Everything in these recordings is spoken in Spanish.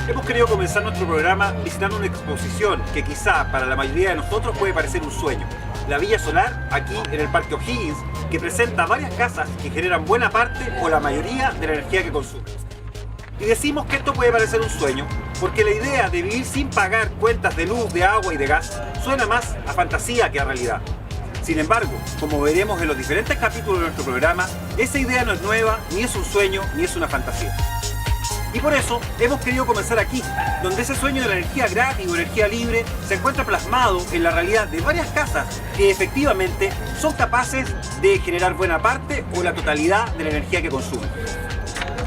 Hemos querido comenzar nuestro programa visitando una exposición que quizá para la mayoría de nosotros puede parecer un sueño. La Villa Solar, aquí en el Parque O'Higgins, que presenta varias casas que generan buena parte o la mayoría de la energía que consumen. Y decimos que esto puede parecer un sueño porque la idea de vivir sin pagar cuentas de luz, de agua y de gas suena más a fantasía que a realidad. Sin embargo, como veremos en los diferentes capítulos de nuestro programa, esa idea no es nueva, ni es un sueño, ni es una fantasía. Y por eso hemos querido comenzar aquí, donde ese sueño de la energía gratis o energía libre se encuentra plasmado en la realidad de varias casas que efectivamente son capaces de generar buena parte o la totalidad de la energía que consumen.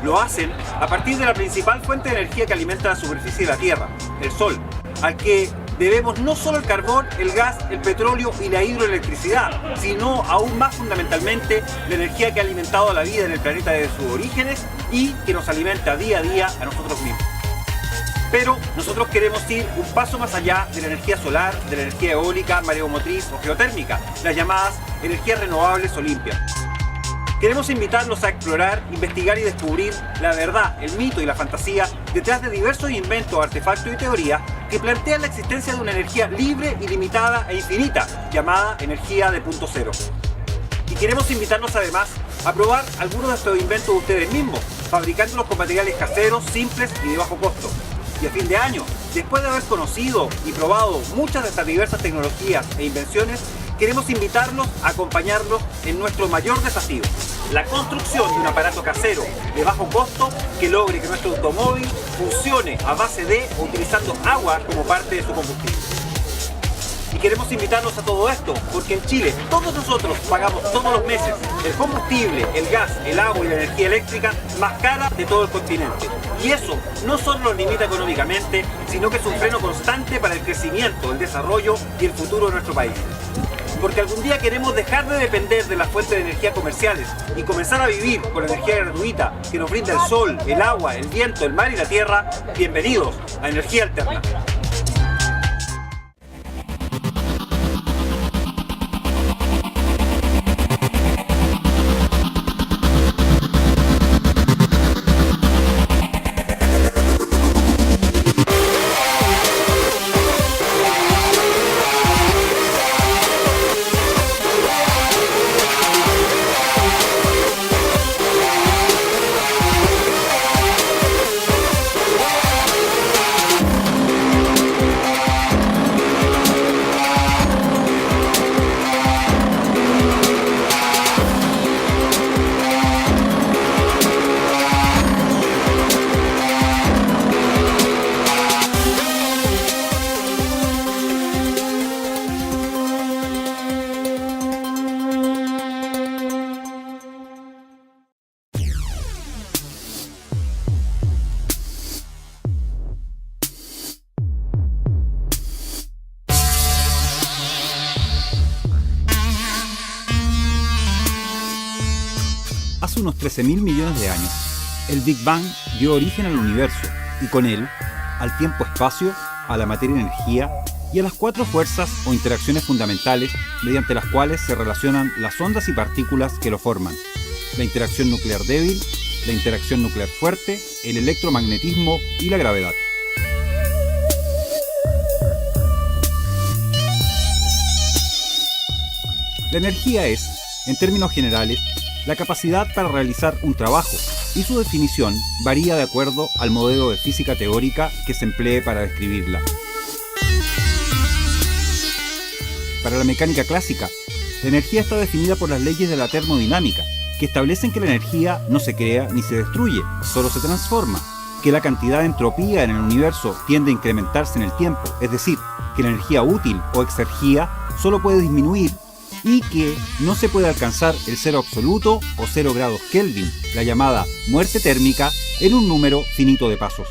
Lo hacen a partir de la principal fuente de energía que alimenta la superficie de la Tierra, el Sol, al que debemos no solo el carbón, el gas, el petróleo y la hidroelectricidad, sino aún más fundamentalmente la energía que ha alimentado a la vida en el planeta desde sus orígenes y que nos alimenta día a día a nosotros mismos. Pero nosotros queremos ir un paso más allá de la energía solar, de la energía eólica, mareomotriz o geotérmica, las llamadas energías renovables o limpias. Queremos invitarlos a explorar, investigar y descubrir la verdad, el mito y la fantasía detrás de diversos inventos, artefactos y teorías que plantean la existencia de una energía libre, ilimitada e infinita, llamada energía de punto cero. Y queremos invitarlos además a probar algunos de estos inventos ustedes mismos, fabricándolos con materiales caseros, simples y de bajo costo. Y a fin de año, después de haber conocido y probado muchas de estas diversas tecnologías e invenciones, queremos invitarlos a acompañarlos en nuestro mayor desafío, la construcción de un aparato casero de bajo costo que logre que nuestro automóvil funcione a base de o utilizando agua como parte de su combustible. Y queremos invitarlos a todo esto porque en Chile todos nosotros pagamos todos los meses el combustible, el gas, el agua y la energía eléctrica más cara de todo el continente. Y eso no solo nos limita económicamente, sino que es un freno constante para el crecimiento, el desarrollo y el futuro de nuestro país. Porque algún día queremos dejar de depender de las fuentes de energía comerciales y comenzar a vivir con la energía gratuita que nos brinda el sol, el agua, el viento, el mar y la tierra. Bienvenidos a Energía Alterna. Hace unos 13.000 millones de años, el Big Bang dio origen al universo y con él al tiempo-espacio, a la materia-energía y a las cuatro fuerzas o interacciones fundamentales mediante las cuales se relacionan las ondas y partículas que lo forman: la interacción nuclear débil, la interacción nuclear fuerte, el electromagnetismo y la gravedad. La energía es, en términos generales, la capacidad para realizar un trabajo, y su definición varía de acuerdo al modelo de física teórica que se emplee para describirla. Para la mecánica clásica, la energía está definida por las leyes de la termodinámica, que establecen que la energía no se crea ni se destruye, solo se transforma, que la cantidad de entropía en el universo tiende a incrementarse en el tiempo, es decir, que la energía útil o exergía solo puede disminuir, y que no se puede alcanzar el cero absoluto o 0 grados Kelvin, la llamada muerte térmica, en un número finito de pasos.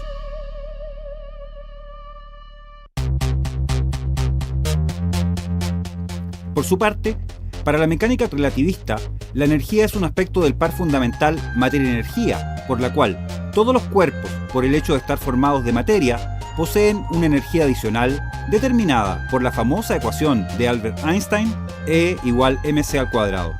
Por su parte, para la mecánica relativista, la energía es un aspecto del par fundamental materia-energía, por la cual todos los cuerpos, por el hecho de estar formados de materia, poseen una energía adicional determinada por la famosa ecuación de Albert Einstein, E = mc².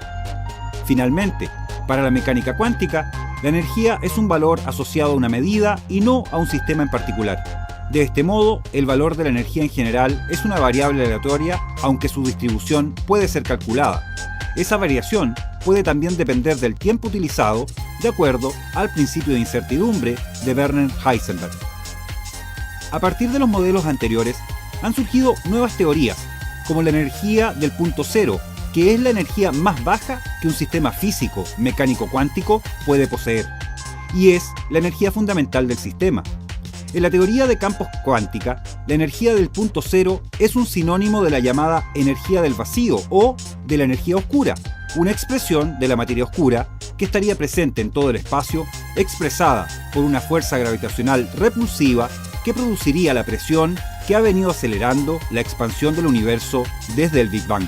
Finalmente, para la mecánica cuántica, La energía es un valor asociado a una medida y no a un sistema en particular. De este modo, el valor de la energía en general es una variable aleatoria, aunque su distribución puede ser calculada. Esa variación puede también depender del tiempo utilizado, de acuerdo al principio de incertidumbre de Werner Heisenberg. A partir de los modelos anteriores, han surgido nuevas teorías, como la energía del punto cero, que es la energía más baja que un sistema físico, mecánico cuántico, puede poseer, y es la energía fundamental del sistema. En la teoría de campos cuántica, la energía del punto cero es un sinónimo de la llamada energía del vacío o de la energía oscura, una expresión de la materia oscura que estaría presente en todo el espacio, expresada por una fuerza gravitacional repulsiva que produciría la presión que ha venido acelerando la expansión del universo desde el Big Bang.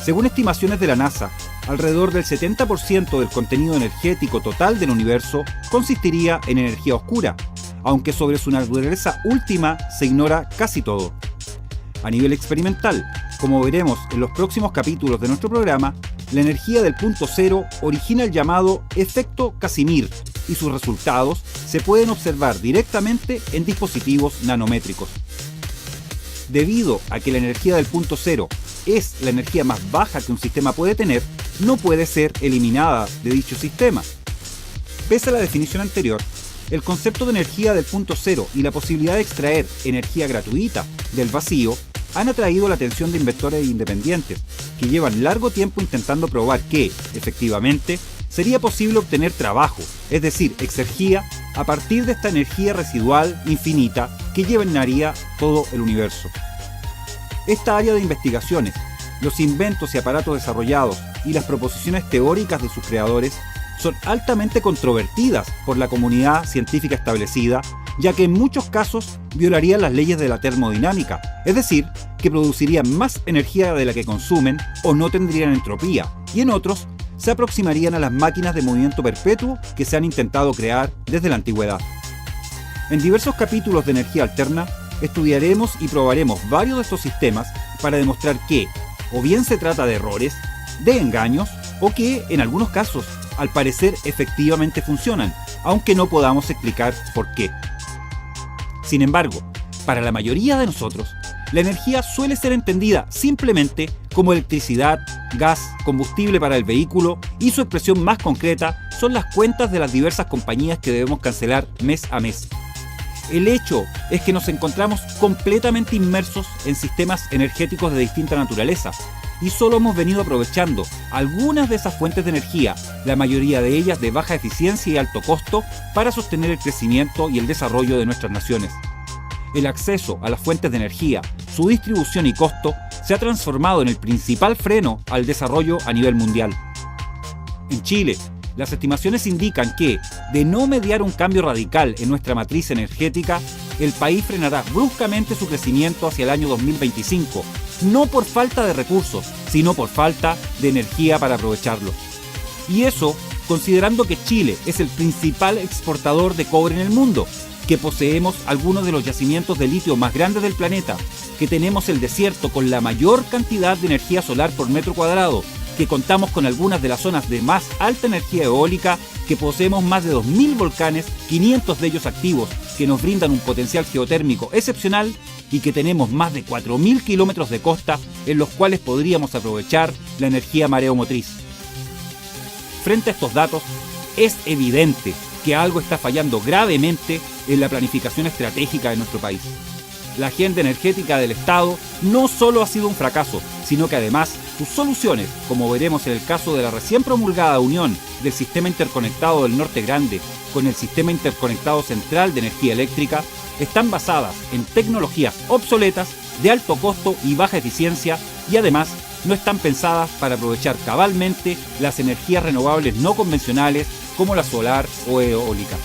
Según estimaciones de la NASA, alrededor del 70% del contenido energético total del universo consistiría en energía oscura, aunque sobre su naturaleza última se ignora casi todo. A nivel experimental, como veremos en los próximos capítulos de nuestro programa, la energía del punto cero origina el llamado efecto Casimir y sus resultados se pueden observar directamente en dispositivos nanométricos. Debido a que la energía del punto cero es la energía más baja que un sistema puede tener, no puede ser eliminada de dicho sistema. Pese a la definición anterior, el concepto de energía del punto cero y la posibilidad de extraer energía gratuita del vacío han atraído la atención de inversores independientes, que llevan largo tiempo intentando probar que, efectivamente, sería posible obtener trabajo, es decir, exergía, a partir de esta energía residual infinita que llenaría todo el universo. Esta área de investigaciones, los inventos y aparatos desarrollados y las proposiciones teóricas de sus creadores son altamente controvertidas por la comunidad científica establecida, ya que en muchos casos violarían las leyes de la termodinámica, es decir, que producirían más energía de la que consumen o no tendrían entropía, y en otros se aproximarían a las máquinas de movimiento perpetuo que se han intentado crear desde la antigüedad. En diversos capítulos de energía alterna, estudiaremos y probaremos varios de estos sistemas para demostrar que, o bien se trata de errores, de engaños, o que, en algunos casos, al parecer efectivamente funcionan, aunque no podamos explicar por qué. Sin embargo, para la mayoría de nosotros, la energía suele ser entendida simplemente como electricidad, gas, combustible para el vehículo y su expresión más concreta son las cuentas de las diversas compañías que debemos cancelar mes a mes. El hecho es que nos encontramos completamente inmersos en sistemas energéticos de distinta naturaleza y solo hemos venido aprovechando algunas de esas fuentes de energía, la mayoría de ellas de baja eficiencia y alto costo, para sostener el crecimiento y el desarrollo de nuestras naciones. El acceso a las fuentes de energía, su distribución y costo se ha transformado en el principal freno al desarrollo a nivel mundial. En Chile, las estimaciones indican que, de no mediar un cambio radical en nuestra matriz energética, el país frenará bruscamente su crecimiento hacia el año 2025, no por falta de recursos, sino por falta de energía para aprovecharlos. Y eso considerando que Chile es el principal exportador de cobre en el mundo, que poseemos algunos de los yacimientos de litio más grandes del planeta, que tenemos el desierto con la mayor cantidad de energía solar por metro cuadrado, que contamos con algunas de las zonas de más alta energía eólica, que poseemos más de 2.000 volcanes, 500 de ellos activos, que nos brindan un potencial geotérmico excepcional y que tenemos más de 4.000 kilómetros de costa en los cuales podríamos aprovechar la energía mareomotriz. Frente a estos datos, es evidente que algo está fallando gravemente en la planificación estratégica de nuestro país. La agenda energética del Estado no solo ha sido un fracaso, sino que además sus soluciones, como veremos en el caso de la recién promulgada unión del Sistema Interconectado del Norte Grande con el Sistema Interconectado Central de Energía Eléctrica, están basadas en tecnologías obsoletas, de alto costo y baja eficiencia, y además no están pensadas para aprovechar cabalmente las energías renovables no convencionales como la solar o eólica.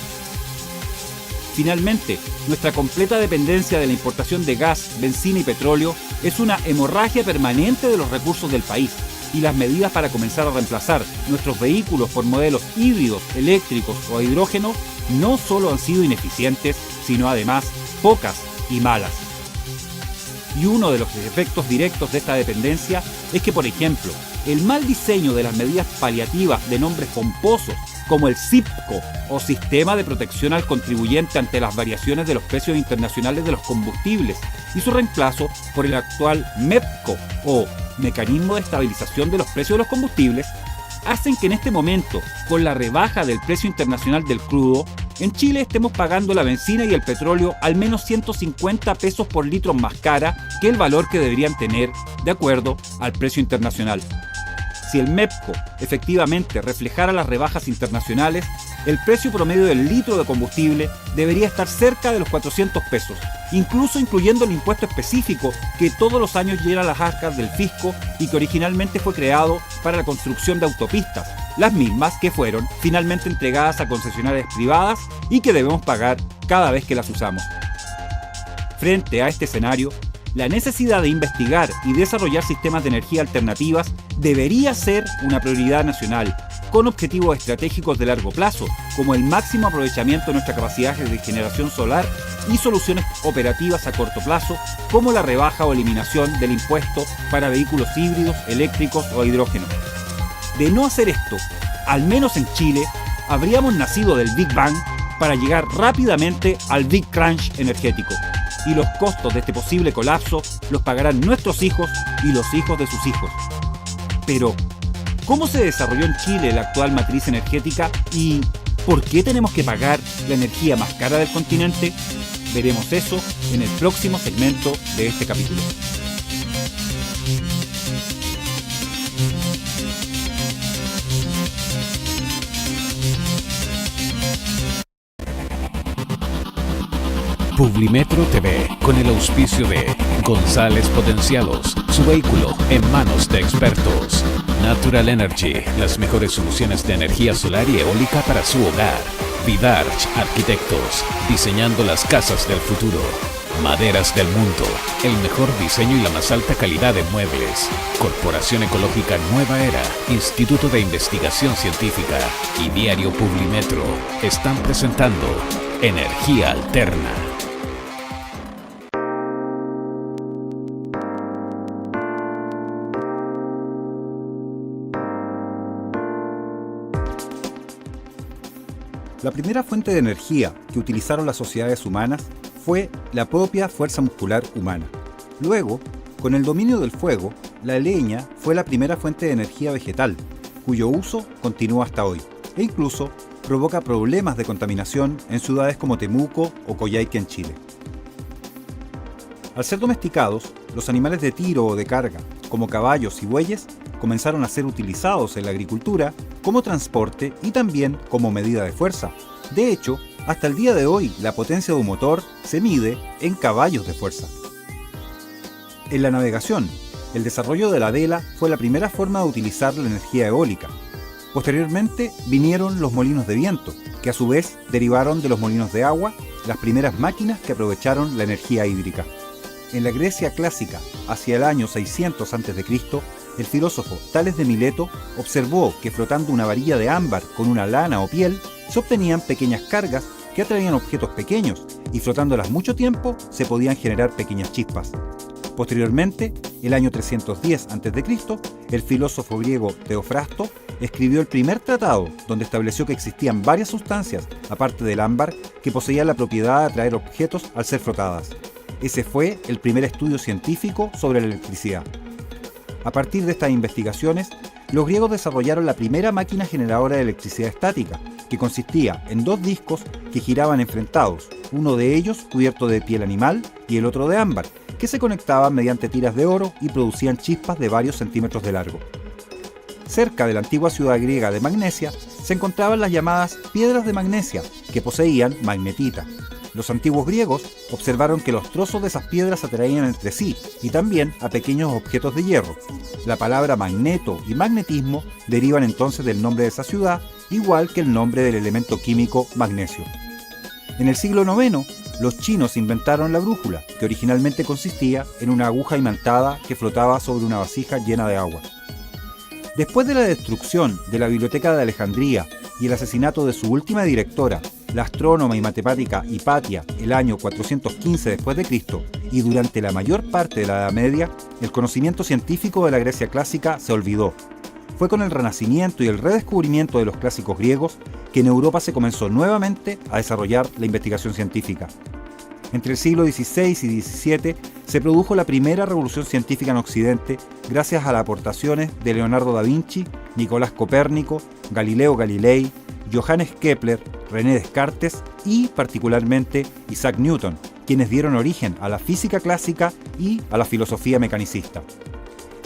Finalmente, nuestra completa dependencia de la importación de gas, benzina y petróleo es una hemorragia permanente de los recursos del país, y las medidas para comenzar a reemplazar nuestros vehículos por modelos híbridos, eléctricos o a hidrógeno no solo han sido ineficientes, sino además pocas y malas. Y uno de los efectos directos de esta dependencia es que, por ejemplo, el mal diseño de las medidas paliativas de nombres pomposos como el SIPCO, o Sistema de Protección al Contribuyente ante las variaciones de los precios internacionales de los combustibles, y su reemplazo por el actual MEPCO, o Mecanismo de Estabilización de los Precios de los Combustibles, hacen que en este momento, con la rebaja del precio internacional del crudo, en Chile estemos pagando la benzina y el petróleo al menos 150 pesos por litro más cara que el valor que deberían tener de acuerdo al precio internacional. Si el MEPCO efectivamente reflejara las rebajas internacionales, el precio promedio del litro de combustible debería estar cerca de los 400 pesos, incluso incluyendo el impuesto específico que todos los años llena las arcas del fisco y que originalmente fue creado para la construcción de autopistas, las mismas que fueron finalmente entregadas a concesionarias privadas y que debemos pagar cada vez que las usamos. Frente a este escenario, la necesidad de investigar y desarrollar sistemas de energía alternativas debería ser una prioridad nacional, con objetivos estratégicos de largo plazo, como el máximo aprovechamiento de nuestra capacidad de generación solar y soluciones operativas a corto plazo, como la rebaja o eliminación del impuesto para vehículos híbridos, eléctricos o hidrógeno. De no hacer esto, al menos en Chile, habríamos nacido del Big Bang para llegar rápidamente al Big Crunch energético. Y los costos de este posible colapso los pagarán nuestros hijos y los hijos de sus hijos. Pero, ¿cómo se desarrolló en Chile la actual matriz energética y por qué tenemos que pagar la energía más cara del continente? Veremos eso en el próximo segmento de este capítulo. Publimetro TV, con el auspicio de González Potenciados, su vehículo en manos de expertos. Natural Energy, las mejores soluciones de energía solar y eólica para su hogar. Vidarch Arquitectos, diseñando las casas del futuro. Maderas del Mundo, el mejor diseño y la más alta calidad de muebles. Corporación Ecológica Nueva Era, Instituto de Investigación Científica y Diario Publimetro están presentando Energía Alterna. La primera fuente de energía que utilizaron las sociedades humanas fue la propia fuerza muscular humana. Luego, con el dominio del fuego, la leña fue la primera fuente de energía vegetal, cuyo uso continúa hasta hoy, e incluso provoca problemas de contaminación en ciudades como Temuco o Coyhaique en Chile. Al ser domesticados, los animales de tiro o de carga, como caballos y bueyes, comenzaron a ser utilizados en la agricultura como transporte y también como medida de fuerza. De hecho, hasta el día de hoy la potencia de un motor se mide en caballos de fuerza. En la navegación, el desarrollo de la vela fue la primera forma de utilizar la energía eólica. Posteriormente vinieron los molinos de viento, que a su vez derivaron de los molinos de agua, las primeras máquinas que aprovecharon la energía hídrica. En la Grecia clásica, hacia el año 600 a.C., el filósofo Tales de Mileto observó que flotando una varilla de ámbar con una lana o piel, se obtenían pequeñas cargas que atraían objetos pequeños y flotándolas mucho tiempo se podían generar pequeñas chispas. Posteriormente, el año 310 a.C., el filósofo griego Teofrasto escribió el primer tratado donde estableció que existían varias sustancias, aparte del ámbar, que poseían la propiedad de atraer objetos al ser frotadas. Ese fue el primer estudio científico sobre la electricidad. A partir de estas investigaciones, los griegos desarrollaron la primera máquina generadora de electricidad estática, que consistía en dos discos que giraban enfrentados, uno de ellos cubierto de piel animal y el otro de ámbar, que se conectaban mediante tiras de oro y producían chispas de varios centímetros de largo. Cerca de la antigua ciudad griega de Magnesia se encontraban las llamadas piedras de magnesia, que poseían magnetita. Los antiguos griegos observaron que los trozos de esas piedras atraían entre sí y también a pequeños objetos de hierro. La palabra magneto y magnetismo derivan entonces del nombre de esa ciudad, igual que el nombre del elemento químico magnesio. En el siglo IX, los chinos inventaron la brújula, que originalmente consistía en una aguja imantada que flotaba sobre una vasija llena de agua. Después de la destrucción de la Biblioteca de Alejandría y el asesinato de su última directora, la astrónoma y matemática Hipatia, el año 415 d.C., y durante la mayor parte de la Edad Media, el conocimiento científico de la Grecia clásica se olvidó. fue con el Renacimiento y el redescubrimiento de los clásicos griegos que en Europa se comenzó nuevamente a desarrollar la investigación científica. Entre el siglo XVI y XVII se produjo la primera revolución científica en Occidente gracias a las aportaciones de Leonardo da Vinci, Nicolás Copérnico, Galileo Galilei, Johannes Kepler, René Descartes y particularmente Isaac Newton, quienes dieron origen a la física clásica y a la filosofía mecanicista.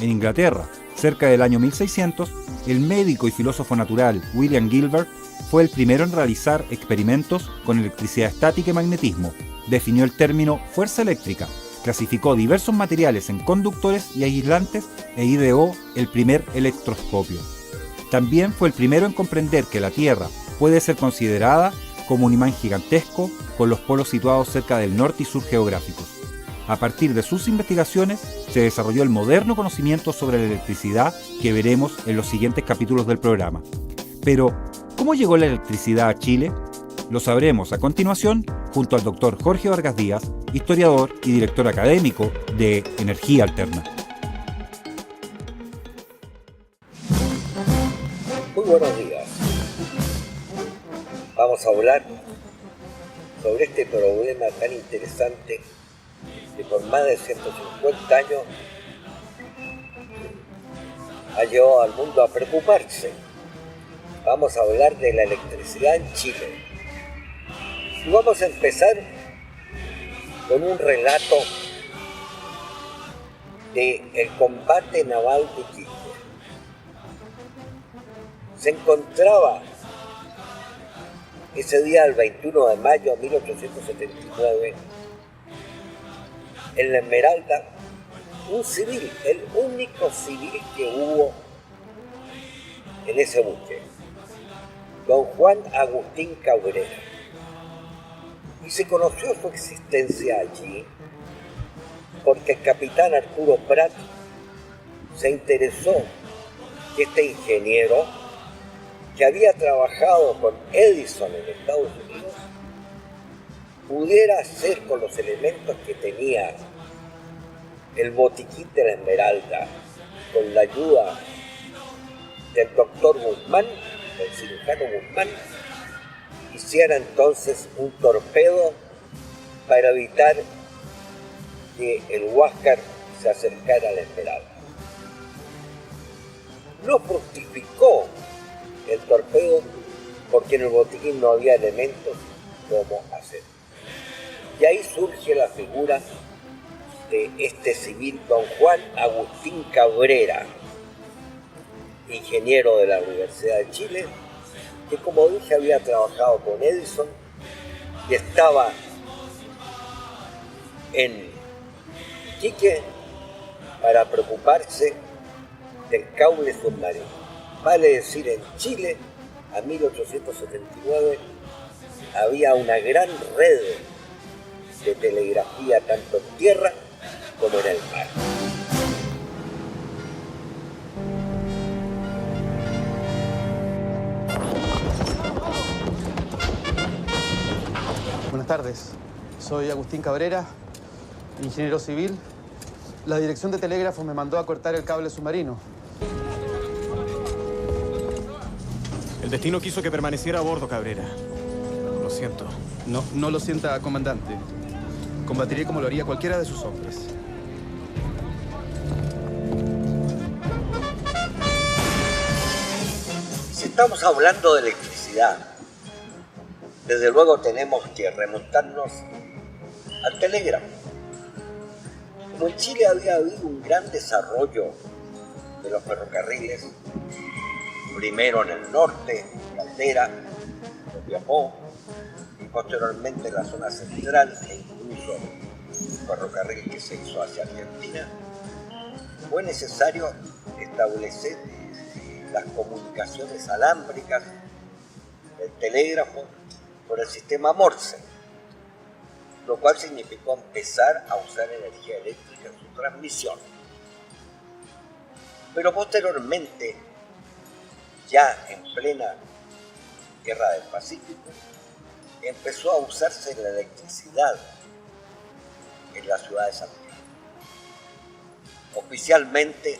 En Inglaterra, cerca del año 1600, el médico y filósofo natural William Gilbert fue el primero en realizar experimentos con electricidad estática y magnetismo. Definió el término fuerza eléctrica, clasificó diversos materiales en conductores y aislantes e ideó el primer electroscopio. También fue el primero en comprender que la Tierra puede ser considerada como un imán gigantesco con los polos situados cerca del norte y sur geográficos. A partir de sus investigaciones se desarrolló el moderno conocimiento sobre la electricidad que veremos en los siguientes capítulos del programa. Pero, ¿cómo llegó la electricidad a Chile? Lo sabremos a continuación junto al Dr. Jorge Vargas Díaz, historiador y director académico de Energía Alterna. Muy buenos días. Vamos a hablar sobre este problema tan interesante que por más de 150 años ha llevado al mundo a preocuparse. Vamos a hablar de la electricidad en Chile. Y vamos a empezar con un relato del combate naval de Iquique. Se encontraba ese día, el 21 de mayo de 1879, en la Esmeralda, un civil, el único civil que hubo en ese buque, don Juan Agustín Cabrera. Y se conoció su existencia allí porque el capitán Arturo Prat se interesó que este ingeniero, que había trabajado con Edison en Estados Unidos, pudiera hacer con los elementos que tenía el botiquín de la Esmeralda, con la ayuda del doctor Guzmán, del cirujano Guzmán, hiciera entonces un torpedo para evitar que el Huáscar se acercara a la Esmeralda. No fructificó el torpedo porque en el botiquín no había elementos como hacer. Y ahí surge la figura de este civil, don Juan Agustín Cabrera, ingeniero de la Universidad de Chile, que como dije había trabajado con Edison y estaba en Iquique para preocuparse del cable submarino. Vale decir, en Chile, a 1879, había una gran red de telegrafía tanto en tierra como en el mar. Buenas tardes, soy Agustín Cabrera, ingeniero civil. La dirección de telégrafo me mandó a cortar el cable submarino. El destino quiso que permaneciera a bordo, Cabrera. Lo siento. No lo sienta, comandante. Combatiré como lo haría cualquiera de sus hombres. Si estamos hablando de electricidad, desde luego tenemos que remontarnos al telégrafo. Como en Chile había habido un gran desarrollo de los ferrocarriles, primero en el norte, Caldera, Copiapó, y posteriormente en la zona central, e incluso el ferrocarril que se hizo hacia Argentina, fue necesario establecer las comunicaciones alámbricas, el telégrafo, por el sistema Morse, lo cual significó empezar a usar energía eléctrica en su transmisión. Pero posteriormente, ya en plena Guerra del Pacífico, empezó a usarse la electricidad en la ciudad de Santiago. Oficialmente,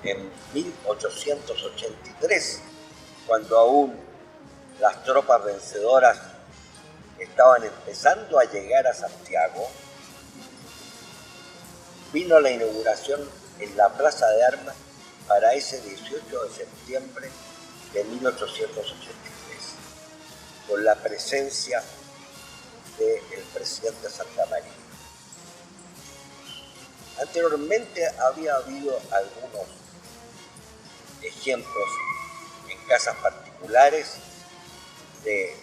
en 1883, cuando aún las tropas vencedoras estaban empezando a llegar a Santiago, vino la inauguración en la Plaza de Armas para ese 18 de septiembre de 1883, con la presencia del presidente Santamaría. Anteriormente había habido algunos ejemplos en casas particulares de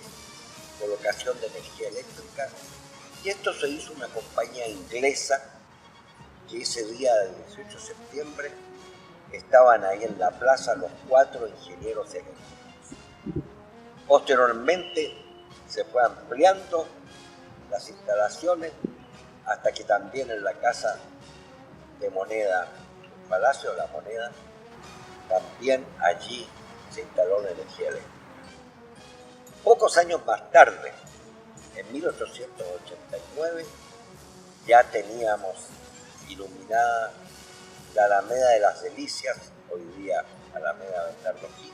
colocación de energía eléctrica, y esto se hizo una compañía inglesa que ese día del 18 de septiembre estaban ahí en la plaza los 4 ingenieros eléctricos. Posteriormente se fue ampliando las instalaciones hasta que también en la Casa de Moneda, el Palacio de la Moneda, también allí se instaló la energía eléctrica. Pocos años más tarde, en 1889, ya teníamos iluminada la Alameda de las Delicias, hoy día Alameda Bernardo O'Higgins,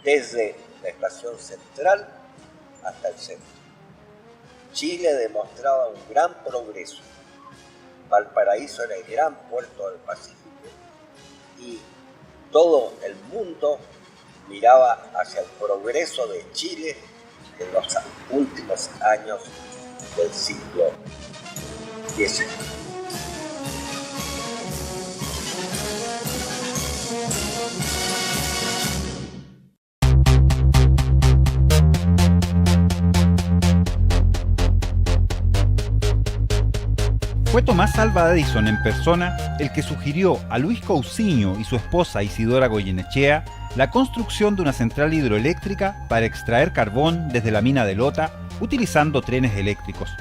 desde la estación central hasta el centro. Chile demostraba un gran progreso. Valparaíso era el gran puerto del Pacífico y todo el mundo miraba hacia el progreso de Chile en los últimos años del siglo XIX. Fue Tomás Alva Edison en persona el que sugirió a Luis Cousiño y su esposa Isidora Goyenechea la construcción de una central hidroeléctrica para extraer carbón desde la mina de Lota utilizando trenes eléctricos.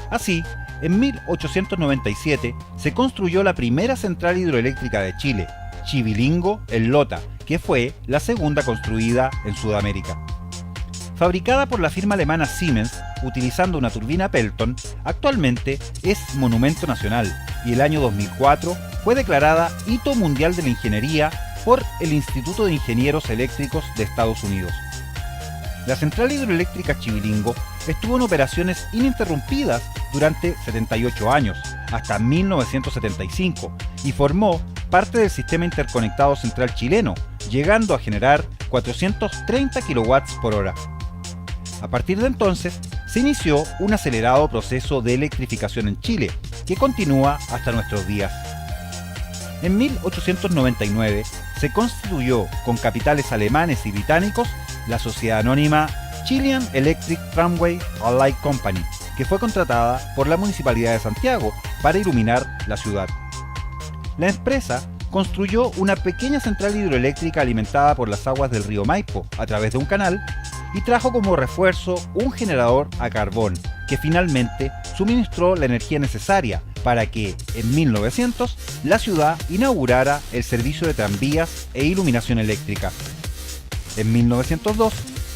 Así, en 1897 se construyó la primera central hidroeléctrica de Chile, Chivilingo en Lota, que fue la segunda construida en Sudamérica. Fabricada por la firma alemana Siemens, utilizando una turbina Pelton, actualmente es monumento nacional y el año 2004 fue declarada Hito Mundial de la Ingeniería por el Instituto de Ingenieros Eléctricos de Estados Unidos. La central hidroeléctrica Chivilingo estuvo en operaciones ininterrumpidas durante 78 años, hasta 1975, y formó parte del sistema interconectado central chileno, llegando a generar 430 kW por hora. A partir de entonces, se inició un acelerado proceso de electrificación en Chile, que continúa hasta nuestros días. En 1899 se constituyó con capitales alemanes y británicos la sociedad anónima Chilean Electric Tramway Allied Company, que fue contratada por la Municipalidad de Santiago para iluminar la ciudad. La empresa construyó una pequeña central hidroeléctrica alimentada por las aguas del río Maipo a través de un canal y trajo como refuerzo un generador a carbón que finalmente suministró la energía necesaria para que, en 1900, la ciudad inaugurara el servicio de tranvías e iluminación eléctrica. En 1902,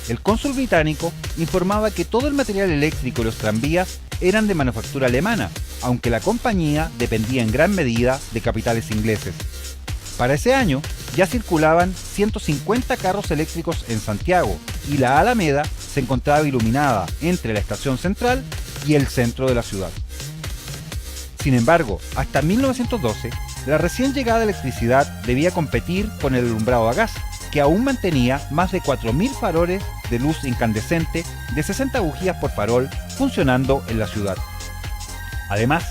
el cónsul británico informaba que todo el material eléctrico y los tranvías eran de manufactura alemana, aunque la compañía dependía en gran medida de capitales ingleses. Para ese año ya circulaban 150 carros eléctricos en Santiago y la Alameda se encontraba iluminada entre la estación central y el centro de la ciudad. Sin embargo, hasta 1912, la recién llegada electricidad debía competir con el alumbrado a gas, que aún mantenía más de 4.000 faroles de luz incandescente de 60 bujías por farol funcionando en la ciudad. Además,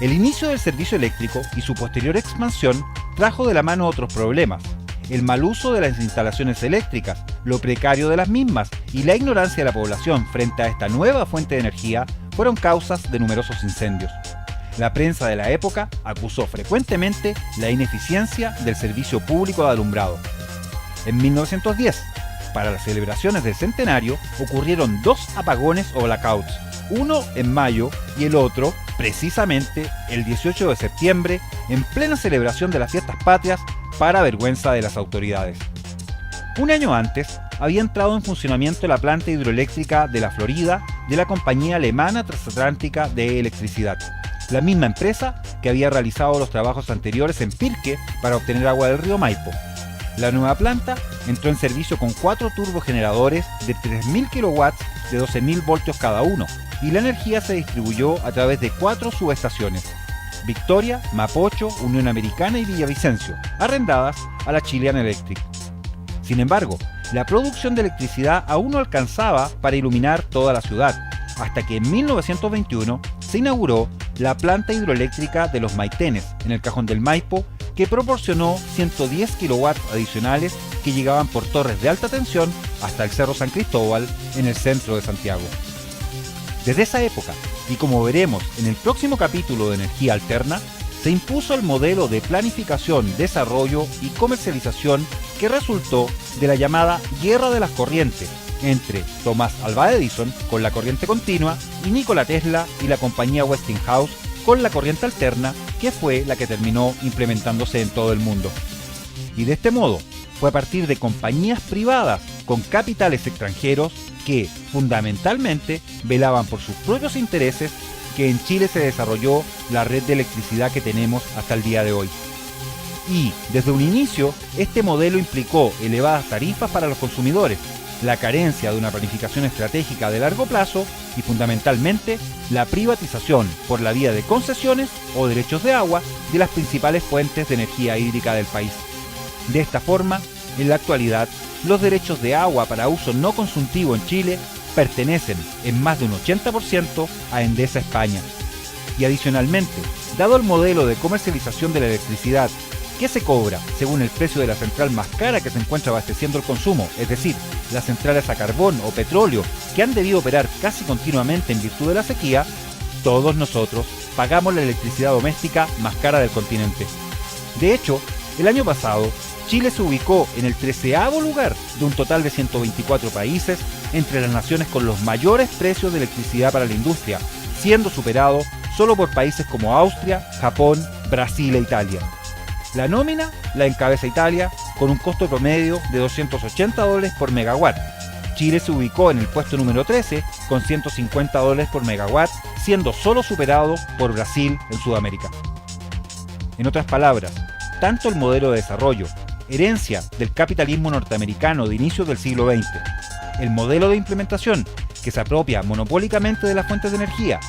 el inicio del servicio eléctrico y su posterior expansión trajo de la mano otros problemas: el mal uso de las instalaciones eléctricas, lo precario de las mismas y la ignorancia de la población frente a esta nueva fuente de energía fueron causas de numerosos incendios. La prensa de la época acusó frecuentemente la ineficiencia del servicio público de alumbrado. En 1910, para las celebraciones del centenario, ocurrieron 2 apagones o blackouts, uno en mayo y el otro, precisamente, el 18 de septiembre, en plena celebración de las fiestas patrias, para vergüenza de las autoridades. Un año antes, había entrado en funcionamiento la planta hidroeléctrica de la Florida de la compañía alemana transatlántica de electricidad, la misma empresa que había realizado los trabajos anteriores en Pirque para obtener agua del río Maipo. La nueva planta entró en servicio con 4 turbogeneradores de 3.000 kW de 12.000 voltios cada uno, y la energía se distribuyó a través de 4 subestaciones: Victoria, Mapocho, Unión Americana y Villavicencio, arrendadas a la Chilean Electric. Sin embargo, la producción de electricidad aún no alcanzaba para iluminar toda la ciudad, hasta que en 1921 se inauguró la planta hidroeléctrica de los Maitenes, en el Cajón del Maipo, que proporcionó 110 kilowatts adicionales que llegaban por torres de alta tensión hasta el Cerro San Cristóbal, en el centro de Santiago. Desde esa época, y como veremos en el próximo capítulo de Energía Alterna, se impuso el modelo de planificación, desarrollo y comercialización que resultó de la llamada Guerra de las Corrientes entre Thomas Alva Edison con la corriente continua y Nikola Tesla y la compañía Westinghouse con la corriente alterna, que fue la que terminó implementándose en todo el mundo. Y de este modo, fue a partir de compañías privadas con capitales extranjeros que, fundamentalmente, velaban por sus propios intereses, que en Chile se desarrolló la red de electricidad que tenemos hasta el día de hoy. Y, desde un inicio, este modelo implicó elevadas tarifas para los consumidores, la carencia de una planificación estratégica de largo plazo y, fundamentalmente, la privatización por la vía de concesiones o derechos de agua de las principales fuentes de energía hídrica del país. De esta forma, en la actualidad, los derechos de agua para uso no consultivo en Chile pertenecen en más de un 80% a Endesa España. Y adicionalmente, dado el modelo de comercialización de la electricidad, que se cobra según el precio de la central más cara que se encuentra abasteciendo el consumo, es decir, las centrales a carbón o petróleo que han debido operar casi continuamente en virtud de la sequía, todos nosotros pagamos la electricidad doméstica más cara del continente. De hecho, el año pasado, Chile se ubicó en el 13º lugar de un total de 124 países entre las naciones con los mayores precios de electricidad para la industria, siendo superado solo por países como Austria, Japón, Brasil e Italia. La nómina la encabeza Italia con un costo promedio de $280 por megawatt. Chile se ubicó en el puesto número 13 con $150 por megawatt, siendo solo superado por Brasil en Sudamérica. En otras palabras, tanto el modelo de desarrollo, herencia del capitalismo norteamericano de inicios del siglo XX, el modelo de implementación, que se apropia monopólicamente de las fuentes de energía,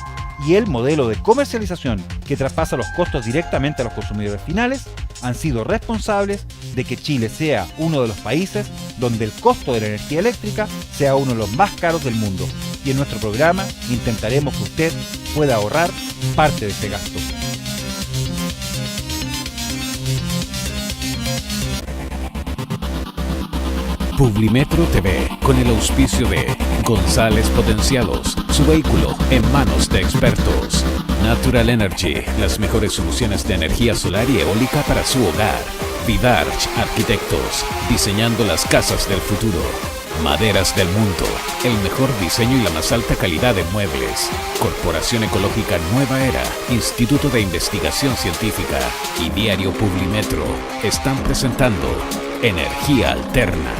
y el modelo de comercialización, que traspasa los costos directamente a los consumidores finales, han sido responsables de que Chile sea uno de los países donde el costo de la energía eléctrica sea uno de los más caros del mundo. Y en nuestro programa intentaremos que usted pueda ahorrar parte de este gasto. Publimetro TV, con el auspicio de González Potencialos, su vehículo en manos de expertos. Natural Energy, las mejores soluciones de energía solar y eólica para su hogar. Vidarch Arquitectos, diseñando las casas del futuro. Maderas del Mundo, el mejor diseño y la más alta calidad de muebles. Corporación Ecológica Nueva Era, Instituto de Investigación Científica y Diario Publimetro están presentando Energía Alterna.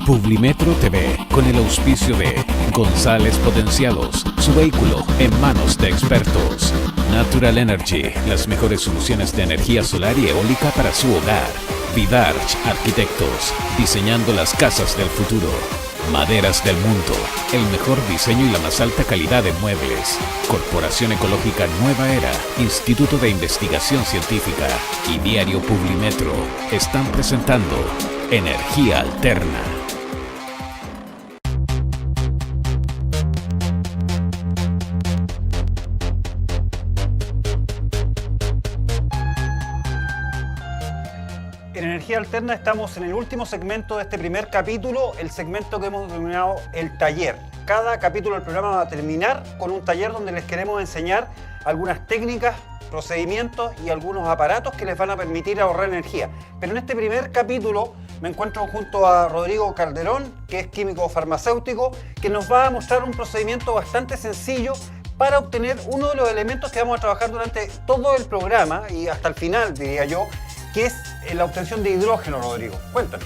Publimetro TV, con el auspicio de González Potenciados, su vehículo en manos de expertos. Natural Energy, las mejores soluciones de energía solar y eólica para su hogar. Vidarch Arquitectos, diseñando las casas del futuro. Maderas del Mundo, el mejor diseño y la más alta calidad de muebles. Corporación Ecológica Nueva Era, Instituto de Investigación Científica y Diario Publimetro están presentando Energía Alterna. En Energía Alterna estamos en el último segmento de este primer capítulo, el segmento que hemos denominado el taller. Cada capítulo del programa va a terminar con un taller donde les queremos enseñar algunas técnicas, procedimientos y algunos aparatos que les van a permitir ahorrar energía. Pero en este primer capítulo me encuentro junto a Rodrigo Calderón, que es químico farmacéutico, que nos va a mostrar un procedimiento bastante sencillo para obtener uno de los elementos que vamos a trabajar durante todo el programa y hasta el final, diría yo, que es la obtención de hidrógeno, Rodrigo. Cuéntanos.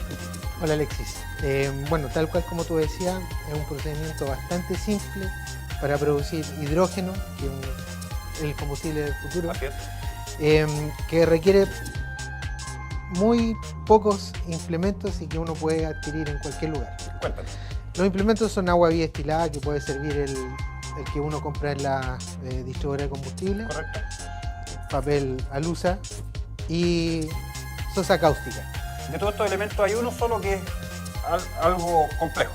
Hola Alexis. Bueno, tal cual como tú decías, es un procedimiento bastante simple para producir hidrógeno, que es el combustible del futuro, Así es. que requiere muy pocos implementos y que uno puede adquirir en cualquier lugar. Cuéntanos. Los implementos son agua biodestilada, que puede servir el que uno compra en la distribuidora de combustible, ¿Correcto? papel alusa y sosa cáustica. De todos estos elementos hay uno solo que es algo complejo.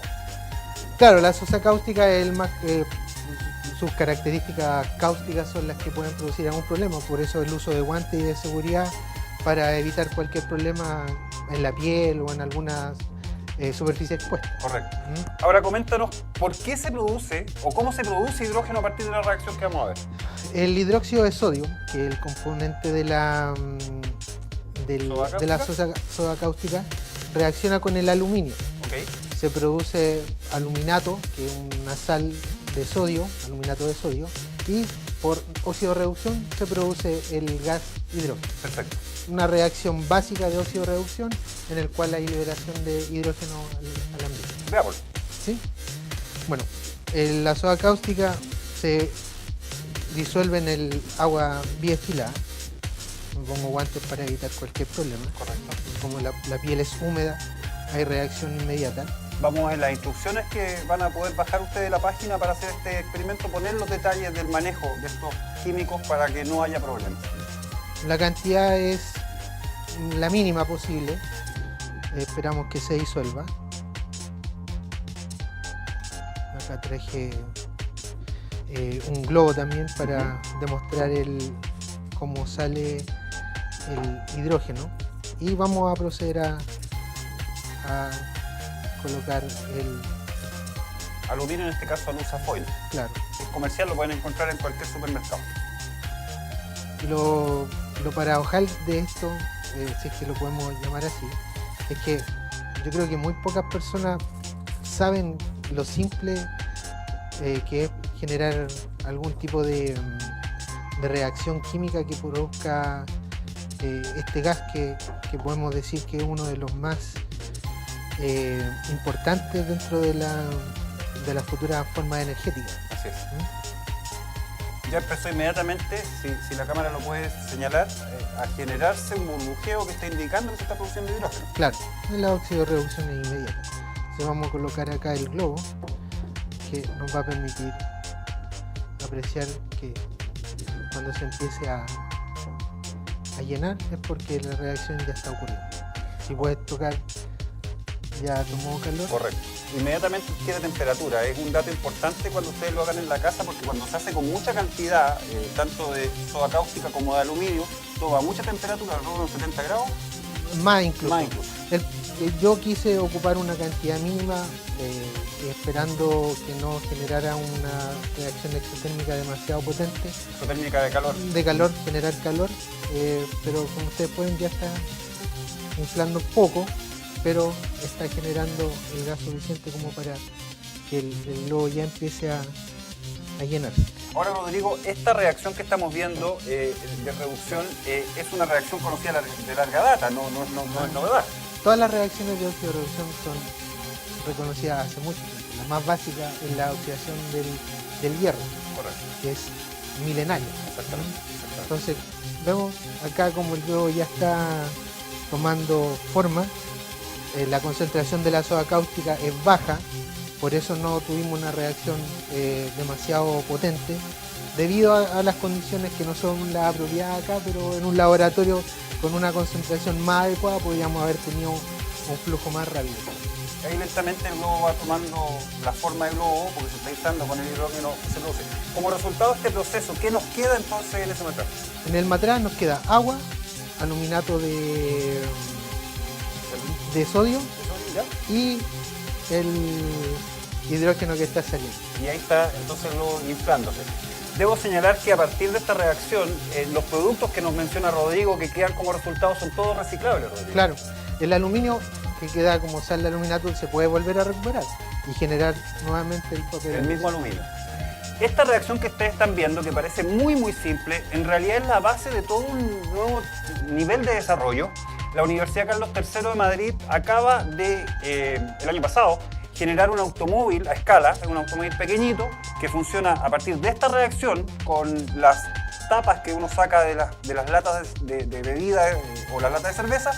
Claro, la sosa cáustica es el más... sus características cáusticas son las que pueden producir algún problema, por eso el uso de guantes y de seguridad para evitar cualquier problema en la piel o en alguna superficie expuesta. Correcto. Ahora coméntanos por qué se produce o cómo se produce hidrógeno a partir de la reacción que vamos a ver. El hidróxido de sodio, que es el componente de la soda cáustica, reacciona con el aluminio. Okay. Se produce aluminato, que es una sal de sodio, aluminato de sodio, y por óxido de reducción se produce el gas hidrógeno. Perfecto. Una reacción básica de óxido de reducción en el cual hay liberación de hidrógeno al ambiente. Veámoslo. ¿Sí? Bueno, la soda cáustica se disuelve en el agua biodestilada. Me pongo guantes para evitar cualquier problema. Correcto. Como la piel es húmeda, hay reacción inmediata. Vamos en las instrucciones que van a poder bajar ustedes de la página para hacer este experimento, poner los detalles del manejo de estos químicos para que no haya problemas. La cantidad es la mínima posible. Esperamos que se disuelva. Acá traje un globo también para demostrar cómo sale el hidrógeno. Y vamos a proceder a colocar el... Aluminio, en este caso alusa foil. Claro. Es comercial, lo pueden encontrar en cualquier supermercado. Lo paradojal de esto, si es que lo podemos llamar así, es que yo creo que muy pocas personas saben lo simple que es generar algún tipo de reacción química que produzca este gas que podemos decir que es uno de los más importantes dentro de las futuras formas energéticas. Así es. Ya empezó inmediatamente, si la cámara lo puede señalar, a generarse un burbujeo que está indicando que se está produciendo hidrógeno. Claro, la oxidorreducción es inmediata. Entonces vamos a colocar acá el globo que nos va a permitir apreciar que cuando se empiece a llenar es porque la reacción ya está ocurriendo. Si puedes tocar, ya tomó calor. Correcto. Inmediatamente adquiere temperatura. Es un dato importante cuando ustedes lo hagan en la casa porque cuando se hace con mucha cantidad, tanto de soda cáustica como de aluminio, toma mucha temperatura, alrededor de unos 70 grados. Más incluso. Más incluso. Yo quise ocupar una cantidad mínima esperando que no generara una reacción exotérmica demasiado potente. Exotérmica de calor. De calor, generar calor, pero como ustedes pueden ya está inflando poco, pero está generando el gas suficiente como para que el globo ya empiece a llenarse. Ahora, Rodrigo, esta reacción que estamos viendo de reducción es una reacción conocida de larga data, no es novedad. Todas las reacciones de oxidorreducción son reconocida hace mucho tiempo. La más básica es la oxidación del hierro, Correcto. que es milenaria. Exactamente. Entonces, vemos acá como el huevo ya está tomando forma, la concentración de la soda cáustica es baja, por eso no tuvimos una reacción demasiado potente, debido a las condiciones que no son las apropiadas acá, pero en un laboratorio con una concentración más adecuada podríamos haber tenido un flujo más rápido. Ahí lentamente el globo va tomando la forma de globo porque se está inflando con el hidrógeno que se produce. Como resultado de este proceso, ¿qué nos queda entonces en ese matraz? En el matraz nos queda agua, aluminato de sodio ¿Ya? y el hidrógeno que está saliendo. Y ahí está entonces el globo inflándose. Debo señalar que a partir de esta reacción, los productos que nos menciona Rodrigo que quedan como resultado son todos reciclables, Rodrigo. Claro, el aluminio que queda como sal de aluminato se puede volver a recuperar y generar nuevamente el papel. El mismo aluminio. Esta reacción que ustedes están viendo, que parece muy simple, en realidad es la base de todo un nuevo nivel de desarrollo. La Universidad Carlos III de Madrid acaba de, el año pasado, generar un automóvil a escala, un automóvil pequeñito, que funciona a partir de esta reacción con las tapas que uno saca de las latas de bebida o las latas de cerveza,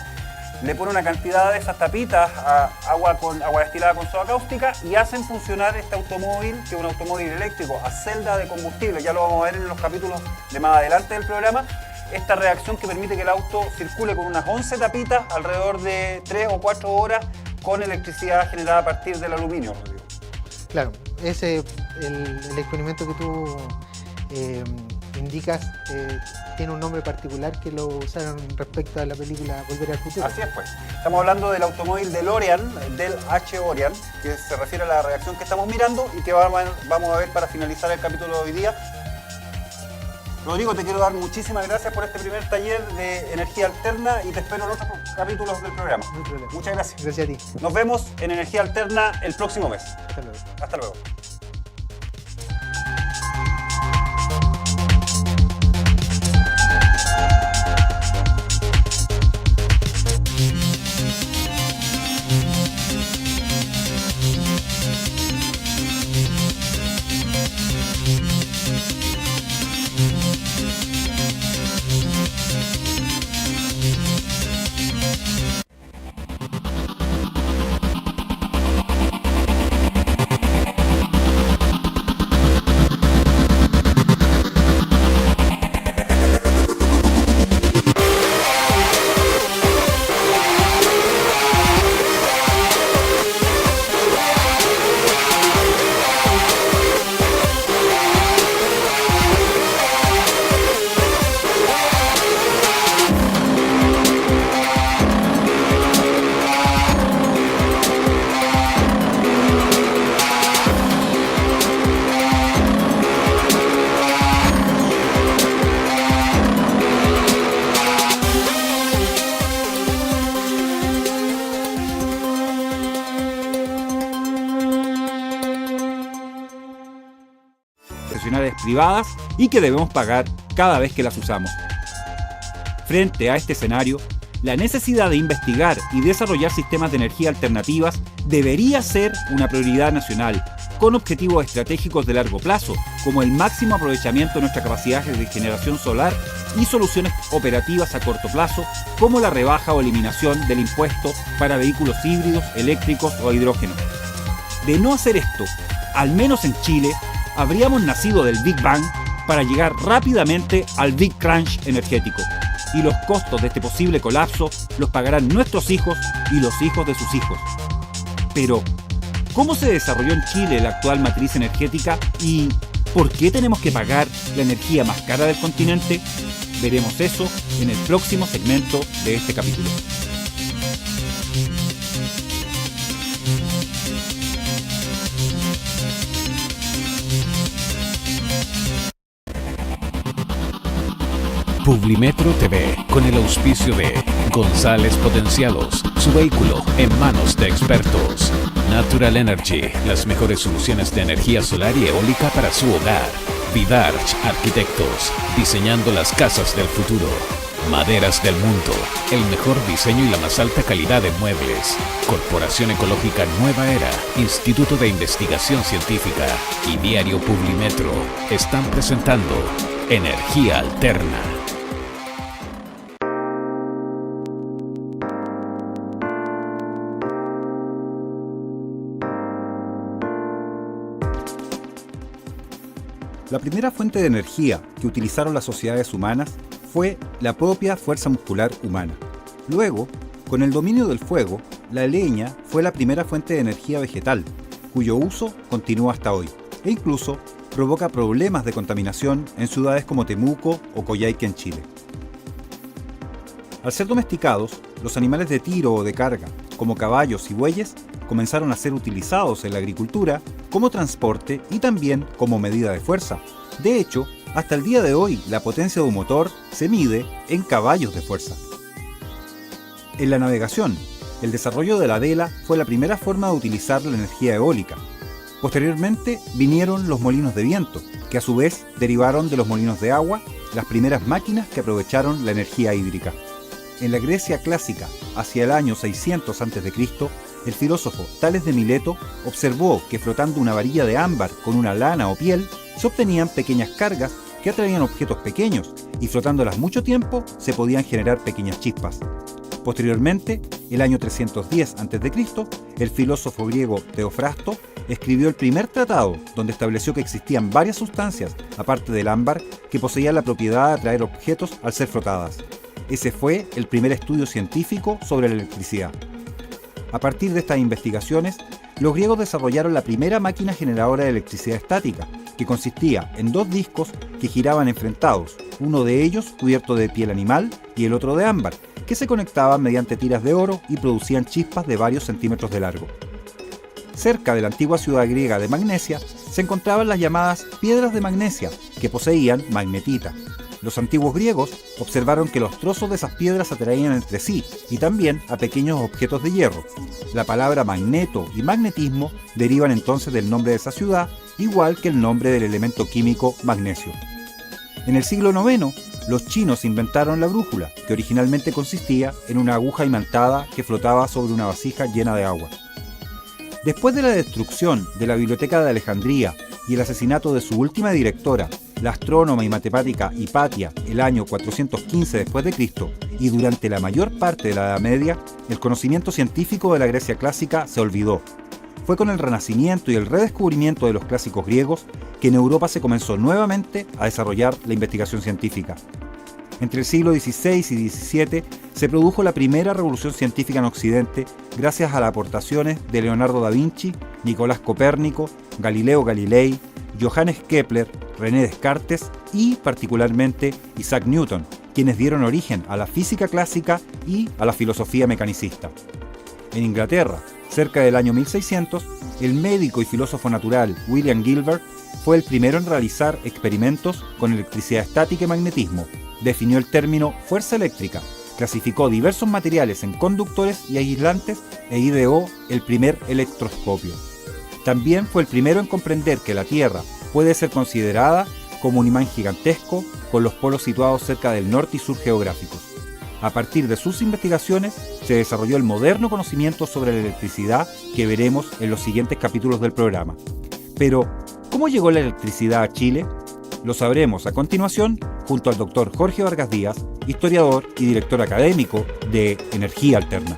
le pone una cantidad de esas tapitas a agua destilada con soda cáustica y hacen funcionar este automóvil, que es un automóvil eléctrico a celda de combustible. Ya lo vamos a ver en los capítulos de más adelante del programa. Esta reacción que permite que el auto circule con unas 11 tapitas alrededor de 3 o 4 horas con electricidad generada a partir del aluminio. Claro, ese el experimento que tú indicas tiene un nombre particular que lo usaron respecto a la película Volver al Futuro. Así es, pues. Estamos hablando del automóvil DeLorean, del H-Orion, que se refiere a la reacción que estamos mirando y que vamos a ver para finalizar el capítulo de hoy día. Rodrigo, te quiero dar muchísimas gracias por este primer taller de energía alterna y te espero en otros capítulos del programa. No hay problema. Muchas gracias. Gracias a ti. Nos vemos en Energía Alterna el próximo mes. Hasta luego. Hasta luego. privadas y que debemos pagar cada vez que las usamos. Frente a este escenario, la necesidad de investigar y desarrollar sistemas de energía alternativas debería ser una prioridad nacional, con objetivos estratégicos de largo plazo, como el máximo aprovechamiento de nuestra capacidad de generación solar y soluciones operativas a corto plazo, como la rebaja o eliminación del impuesto para vehículos híbridos, eléctricos o hidrógeno. De no hacer esto, al menos en Chile, habríamos nacido del Big Bang para llegar rápidamente al Big Crunch energético, y los costos de este posible colapso los pagarán nuestros hijos y los hijos de sus hijos. Pero, ¿cómo se desarrolló en Chile la actual matriz energética y por qué tenemos que pagar la energía más cara del continente? Veremos eso en el próximo segmento de este capítulo. Publimetro TV, con el auspicio de González Potenciados, su vehículo en manos de expertos. Natural Energy, las mejores soluciones de energía solar y eólica para su hogar. Vidarch Arquitectos, diseñando las casas del futuro. Maderas del Mundo, el mejor diseño y la más alta calidad de muebles. Corporación Ecológica Nueva Era, Instituto de Investigación Científica y Diario Publimetro están presentando Energía Alterna. La primera fuente de energía que utilizaron las sociedades humanas fue la propia fuerza muscular humana. Luego, con el dominio del fuego, la leña fue la primera fuente de energía vegetal, cuyo uso continúa hasta hoy, e incluso provoca problemas de contaminación en ciudades como Temuco o Coyhaique en Chile. Al ser domesticados, los animales de tiro o de carga, como caballos y bueyes, comenzaron a ser utilizados en la agricultura como transporte y también como medida de fuerza. De hecho, hasta el día de hoy la potencia de un motor se mide en caballos de fuerza. En la navegación, el desarrollo de la vela fue la primera forma de utilizar la energía eólica. Posteriormente vinieron los molinos de viento, que a su vez derivaron de los molinos de agua, las primeras máquinas que aprovecharon la energía hídrica. En la Grecia clásica, hacia el año 600 a.C., el filósofo Tales de Mileto observó que flotando una varilla de ámbar con una lana o piel, se obtenían pequeñas cargas que atraían objetos pequeños y flotándolas mucho tiempo se podían generar pequeñas chispas. Posteriormente, el año 310 a.C., el filósofo griego Teofrasto escribió el primer tratado donde estableció que existían varias sustancias, aparte del ámbar, que poseían la propiedad de atraer objetos al ser frotadas. Ese fue el primer estudio científico sobre la electricidad. A partir de estas investigaciones, los griegos desarrollaron la primera máquina generadora de electricidad estática, que consistía en dos discos que giraban enfrentados, uno de ellos cubierto de piel animal y el otro de ámbar, que se conectaban mediante tiras de oro y producían chispas de varios centímetros de largo. Cerca de la antigua ciudad griega de Magnesia se encontraban las llamadas piedras de magnesia, que poseían magnetita. Los antiguos griegos observaron que los trozos de esas piedras atraían entre sí y también a pequeños objetos de hierro. La palabra magneto y magnetismo derivan entonces del nombre de esa ciudad, igual que el nombre del elemento químico magnesio. En el siglo IX, los chinos inventaron la brújula, que originalmente consistía en una aguja imantada que flotaba sobre una vasija llena de agua. Después de la destrucción de la Biblioteca de Alejandría y el asesinato de su última directora, la astrónoma y matemática Hipatia, el año 415 d.C., y durante la mayor parte de la Edad Media, el conocimiento científico de la Grecia clásica se olvidó. Fue con el Renacimiento y el redescubrimiento de los clásicos griegos que en Europa se comenzó nuevamente a desarrollar la investigación científica. Entre el siglo XVI y XVII se produjo la primera revolución científica en Occidente gracias a las aportaciones de Leonardo da Vinci, Nicolás Copérnico, Galileo Galilei, Johannes Kepler, René Descartes y, particularmente, Isaac Newton, quienes dieron origen a la física clásica y a la filosofía mecanicista. En Inglaterra, cerca del año 1600, el médico y filósofo natural William Gilbert fue el primero en realizar experimentos con electricidad estática y magnetismo. Definió el término fuerza eléctrica, clasificó diversos materiales en conductores y aislantes e ideó el primer electroscopio. También fue el primero en comprender que la Tierra puede ser considerada como un imán gigantesco con los polos situados cerca del norte y sur geográficos. A partir de sus investigaciones se desarrolló el moderno conocimiento sobre la electricidad que veremos en los siguientes capítulos del programa. Pero, ¿cómo llegó la electricidad a Chile? Lo sabremos a continuación junto al Dr. Jorge Vargas Díaz, historiador y director académico de Energía Alterna.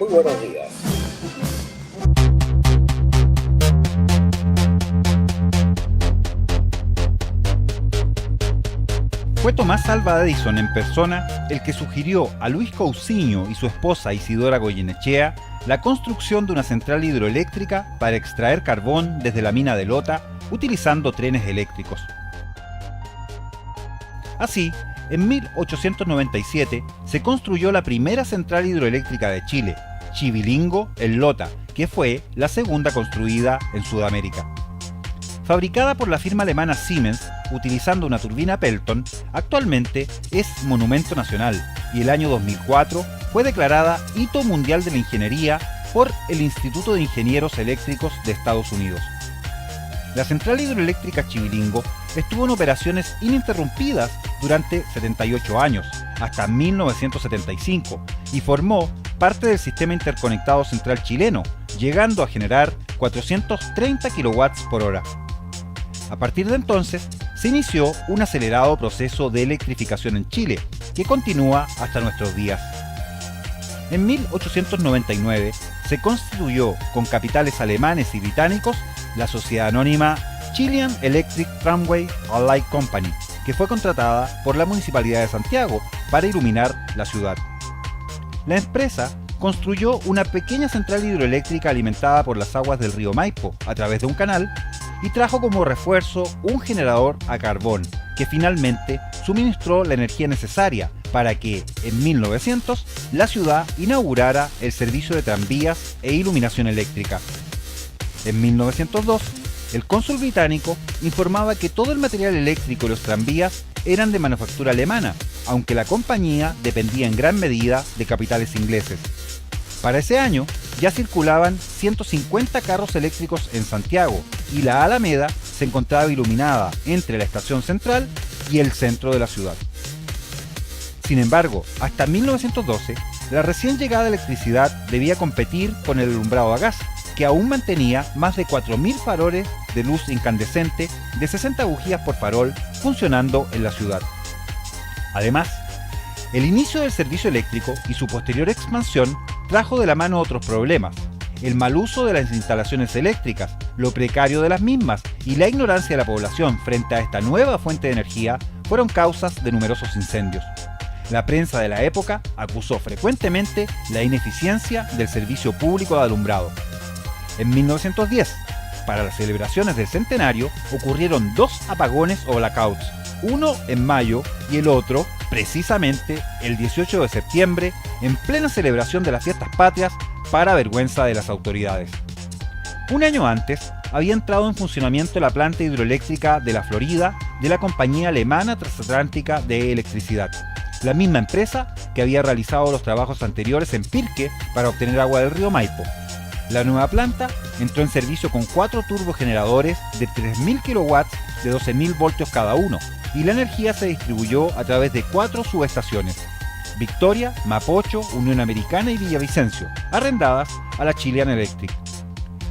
Muy buenos días. Fue Tomás Alva Edison en persona el que sugirió a Luis Cousiño y su esposa Isidora Goyenechea la construcción de una central hidroeléctrica para extraer carbón desde la mina de Lota utilizando trenes eléctricos. Así, en 1897 se construyó la primera central hidroeléctrica de Chile, Chivilingo en Lota, que fue la segunda construida en Sudamérica. Fabricada por la firma alemana Siemens, utilizando una turbina Pelton, actualmente es monumento nacional y el año 2004 fue declarada Hito Mundial de la Ingeniería por el Instituto de Ingenieros Eléctricos de Estados Unidos. La central hidroeléctrica Chivilingo estuvo en operaciones ininterrumpidas durante 78 años, hasta 1975, y formó parte del sistema interconectado central chileno, llegando a generar 430 kW por hora. A partir de entonces, se inició un acelerado proceso de electrificación en Chile, que continúa hasta nuestros días. En 1899 se constituyó con capitales alemanes y británicos la sociedad anónima Chilean Electric Tramway Allied Company, que fue contratada por la Municipalidad de Santiago para iluminar la ciudad. La empresa construyó una pequeña central hidroeléctrica alimentada por las aguas del río Maipo a través de un canal y trajo como refuerzo un generador a carbón que finalmente suministró la energía necesaria para que, en 1900, la ciudad inaugurara el servicio de tranvías e iluminación eléctrica. En 1902, el cónsul británico informaba que todo el material eléctrico y los tranvías eran de manufactura alemana, aunque la compañía dependía en gran medida de capitales ingleses. Para ese año, ya circulaban 150 carros eléctricos en Santiago y la Alameda se encontraba iluminada entre la estación central y el centro de la ciudad. Sin embargo, hasta 1912, la recién llegada electricidad debía competir con el alumbrado a gas, que aún mantenía más de 4.000 faroles de luz incandescente de 60 bujías por farol funcionando en la ciudad. Además, el inicio del servicio eléctrico y su posterior expansión trajo de la mano otros problemas: el mal uso de las instalaciones eléctricas, lo precario de las mismas y la ignorancia de la población frente a esta nueva fuente de energía fueron causas de numerosos incendios. La prensa de la época acusó frecuentemente la ineficiencia del servicio público de alumbrado. En 1910, para las celebraciones del centenario, ocurrieron 2 apagones o blackouts, uno en mayo y el otro, precisamente, el 18 de septiembre, en plena celebración de las fiestas patrias, para vergüenza de las autoridades. Un año antes, había entrado en funcionamiento la planta hidroeléctrica de la Florida de la compañía alemana transatlántica de electricidad, la misma empresa que había realizado los trabajos anteriores en Pirque para obtener agua del río Maipo. La nueva planta entró en servicio con 4 turbogeneradores de 3.000 kW de 12.000 voltios cada uno, y la energía se distribuyó a través de 4 subestaciones: Victoria, Mapocho, Unión Americana y Villavicencio, arrendadas a la Chilean Electric.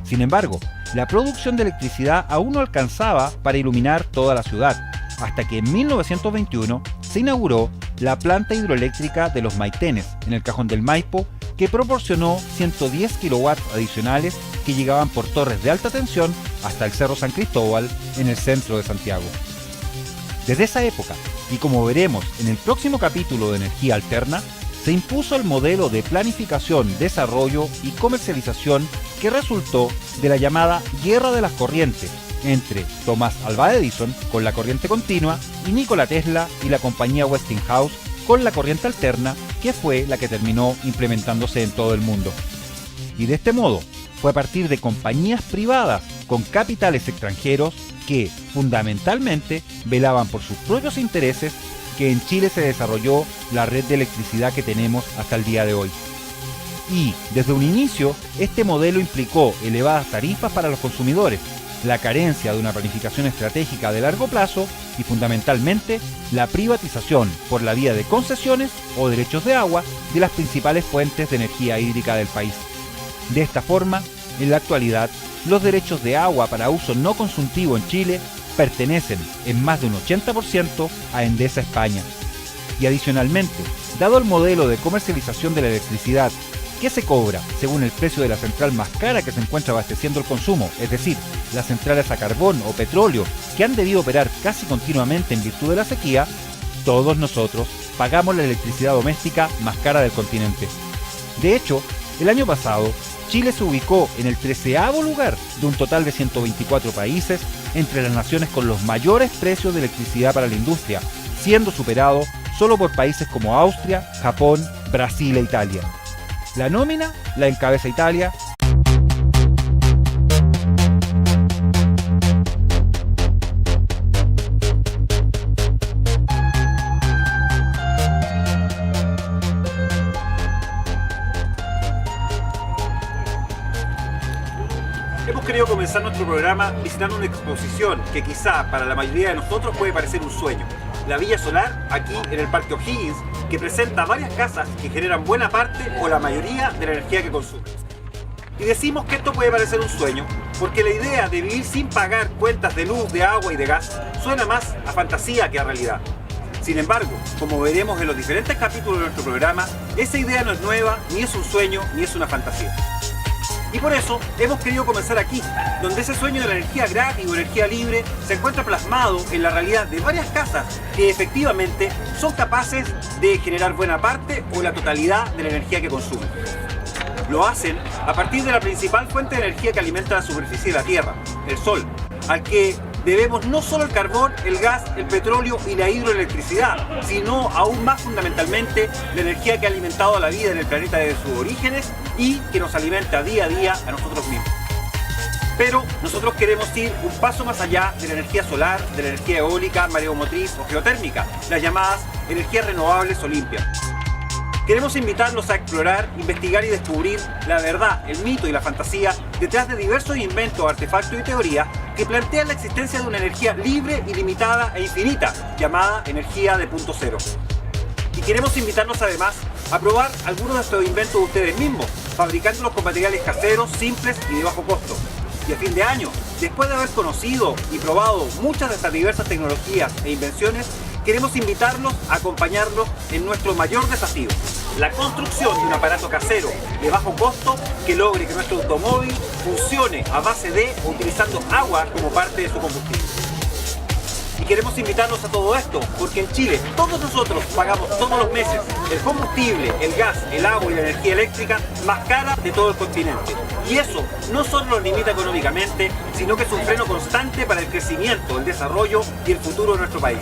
Sin embargo, la producción de electricidad aún no alcanzaba para iluminar toda la ciudad, hasta que en 1921 se inauguró la planta hidroeléctrica de los Maitenes, en el Cajón del Maipo, que proporcionó 110 kW adicionales que llegaban por torres de alta tensión hasta el Cerro San Cristóbal, en el centro de Santiago. Desde esa época, y como veremos en el próximo capítulo de Energía Alterna, se impuso el modelo de planificación, desarrollo y comercialización que resultó de la llamada Guerra de las Corrientes entre Thomas Alva Edison con la corriente continua y Nikola Tesla y la compañía Westinghouse con la corriente alterna, que fue la que terminó implementándose en todo el mundo. Y de este modo, fue a partir de compañías privadas con capitales extranjeros que, fundamentalmente, velaban por sus propios intereses, que en Chile se desarrolló la red de electricidad que tenemos hasta el día de hoy. Y, desde un inicio, este modelo implicó elevadas tarifas para los consumidores, la carencia de una planificación estratégica de largo plazo y, fundamentalmente, la privatización por la vía de concesiones o derechos de agua de las principales fuentes de energía hídrica del país. De esta forma, en la actualidad, los derechos de agua para uso no consultivo en Chile pertenecen en más de un 80% a Endesa España. Y adicionalmente, dado el modelo de comercialización de la electricidad, que se cobra según el precio de la central más cara que se encuentra abasteciendo el consumo, es decir, las centrales a carbón o petróleo que han debido operar casi continuamente en virtud de la sequía, todos nosotros pagamos la electricidad doméstica más cara del continente. De hecho, el año pasado, Chile se ubicó en el 13º lugar de un total de 124 países entre las naciones con los mayores precios de electricidad para la industria, siendo superado solo por países como Austria, Japón, Brasil e Italia. La nómina la encabeza Italia. Hemos querido comenzar nuestro programa visitando una exposición que quizá para la mayoría de nosotros puede parecer un sueño. La Villa Solar, aquí en el Parque O'Higgins, que presenta varias casas que generan buena parte o la mayoría de la energía que consumen. Y decimos que esto puede parecer un sueño, porque la idea de vivir sin pagar cuentas de luz, de agua y de gas suena más a fantasía que a realidad. Sin embargo, como veremos en los diferentes capítulos de nuestro programa, esa idea no es nueva, ni es un sueño, ni es una fantasía. Y por eso hemos querido comenzar aquí, donde ese sueño de la energía gratis o energía libre se encuentra plasmado en la realidad de varias casas que efectivamente son capaces de generar buena parte o la totalidad de la energía que consumen. Lo hacen a partir de la principal fuente de energía que alimenta la superficie de la Tierra, el Sol, al que debemos no solo el carbón, el gas, el petróleo y la hidroelectricidad, sino aún más fundamentalmente la energía que ha alimentado a la vida en el planeta desde sus orígenes y que nos alimenta día a día a nosotros mismos. Pero nosotros queremos ir un paso más allá de la energía solar, de la energía eólica, mareomotriz o geotérmica, las llamadas energías renovables o limpias. Queremos invitarlos a explorar, investigar y descubrir la verdad, el mito y la fantasía detrás de diversos inventos, artefactos y teorías que plantean la existencia de una energía libre, ilimitada e infinita, llamada energía de punto cero. Y queremos invitarlos además a probar algunos de estos inventos de ustedes mismos, fabricándolos con materiales caseros, simples y de bajo costo. Y a fin de año, después de haber conocido y probado muchas de estas diversas tecnologías e invenciones, queremos invitarlos a acompañarlos en nuestro mayor desafío, la construcción de un aparato casero de bajo costo que logre que nuestro automóvil funcione a base de o utilizando agua como parte de su combustible. Y queremos invitarlos a todo esto porque en Chile todos nosotros pagamos todos los meses el combustible, el gas, el agua y la energía eléctrica más cara de todo el continente. Y eso no solo nos limita económicamente, sino que es un freno constante para el crecimiento, el desarrollo y el futuro de nuestro país.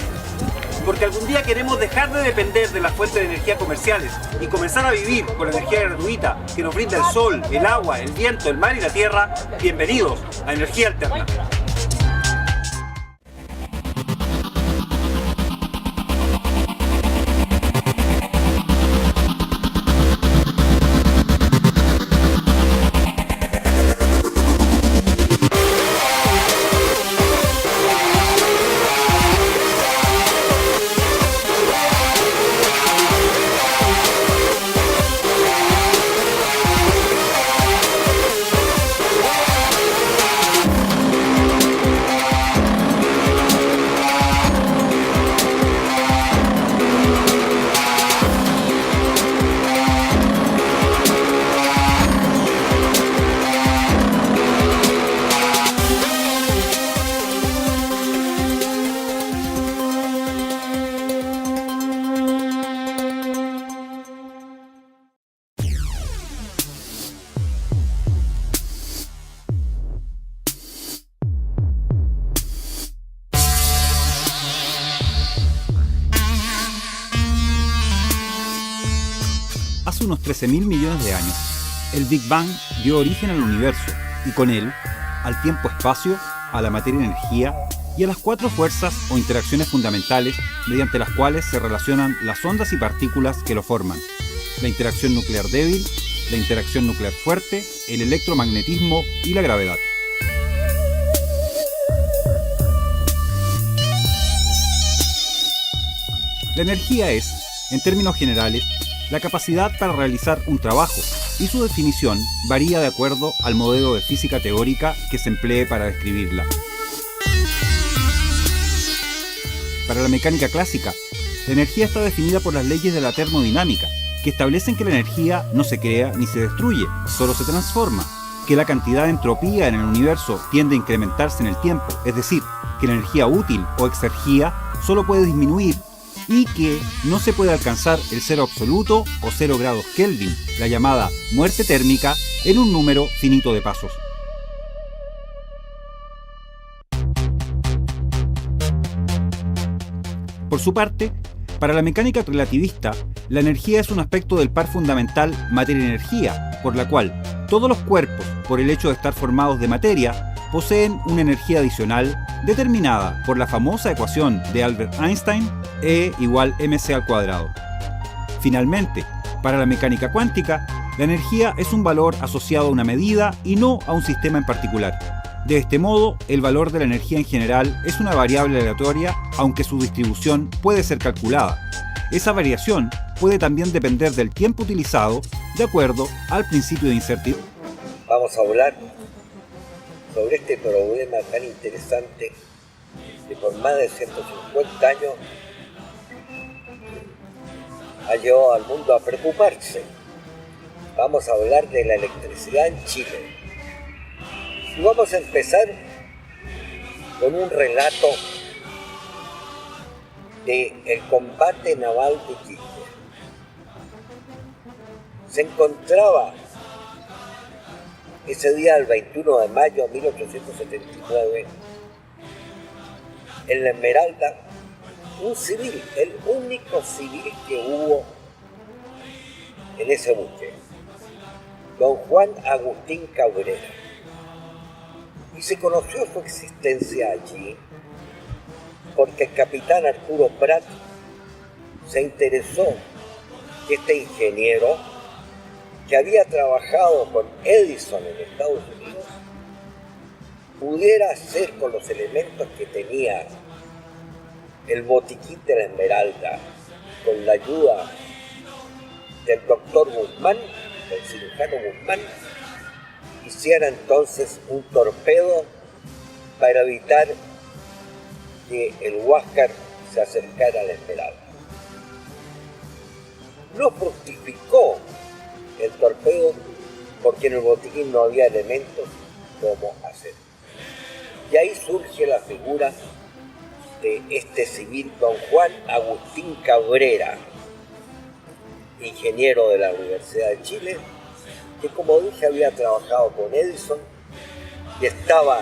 Porque algún día queremos dejar de depender de las fuentes de energía comerciales y comenzar a vivir con la energía gratuita que nos brinda el sol, el agua, el viento, el mar y la tierra. Bienvenidos a Energía Alterna. Hace unos 13.000 millones de años, el Big Bang dio origen al universo y con él al tiempo-espacio, a la materia-energía y a las cuatro fuerzas o interacciones fundamentales mediante las cuales se relacionan las ondas y partículas que lo forman: la interacción nuclear débil, la interacción nuclear fuerte, el electromagnetismo y la gravedad. La energía es, en términos generales, la capacidad para realizar un trabajo, y su definición varía de acuerdo al modelo de física teórica que se emplee para describirla. Para la mecánica clásica, la energía está definida por las leyes de la termodinámica, que establecen que la energía no se crea ni se destruye, solo se transforma, que la cantidad de entropía en el universo tiende a incrementarse en el tiempo, es decir, que la energía útil o exergía solo puede disminuir, y que no se puede alcanzar el cero absoluto o 0 grados Kelvin, la llamada muerte térmica, en un número finito de pasos. Por su parte, para la mecánica relativista, la energía es un aspecto del par fundamental materia-energía, por la cual todos los cuerpos, por el hecho de estar formados de materia, poseen una energía adicional determinada por la famosa ecuación de Albert Einstein, E igual mc al cuadrado. Finalmente, para la mecánica cuántica, la energía es un valor asociado a una medida y no a un sistema en particular. De este modo, el valor de la energía en general es una variable aleatoria, aunque su distribución puede ser calculada. Esa variación puede también depender del tiempo utilizado, de acuerdo al principio de incertidumbre. Vamos a hablar sobre este problema tan interesante que por más de 150 años ha llevado al mundo a preocuparse. Vamos a hablar de la electricidad en Chile. Y vamos a empezar con un relato del combate naval de Iquique. Se encontraba ese día, el 21 de mayo de 1879, en la Esmeralda, un civil, el único civil que hubo en ese buque, don Juan Agustín Cabrera. Y se conoció su existencia allí porque el capitán Arturo Prat se interesó que este ingeniero, que había trabajado con Edison en Estados Unidos, pudiera hacer con los elementos que tenía el botiquín de la Esmeralda, con la ayuda del doctor Guzmán, del cirujano Guzmán, hiciera entonces un torpedo para evitar que el Huáscar se acercara a la Esmeralda. No fructificó el torpedo porque en el botiquín no había elementos como hacer. Y ahí surge la figura de este civil, don Juan Agustín Cabrera, ingeniero de la Universidad de Chile, que, como dije, había trabajado con Edison y estaba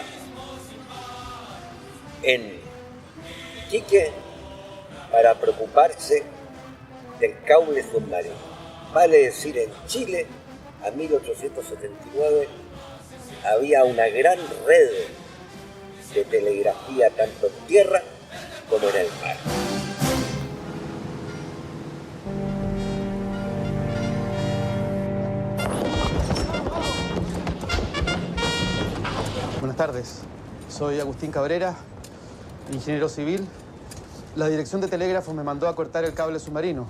en Iquique para preocuparse del cable submarino. Vale decir, en Chile, a 1879, había una gran red de telegrafía tanto en tierra como en el mar. Buenas tardes, soy Agustín Cabrera, ingeniero civil. La dirección de telégrafo me mandó a cortar el cable submarino.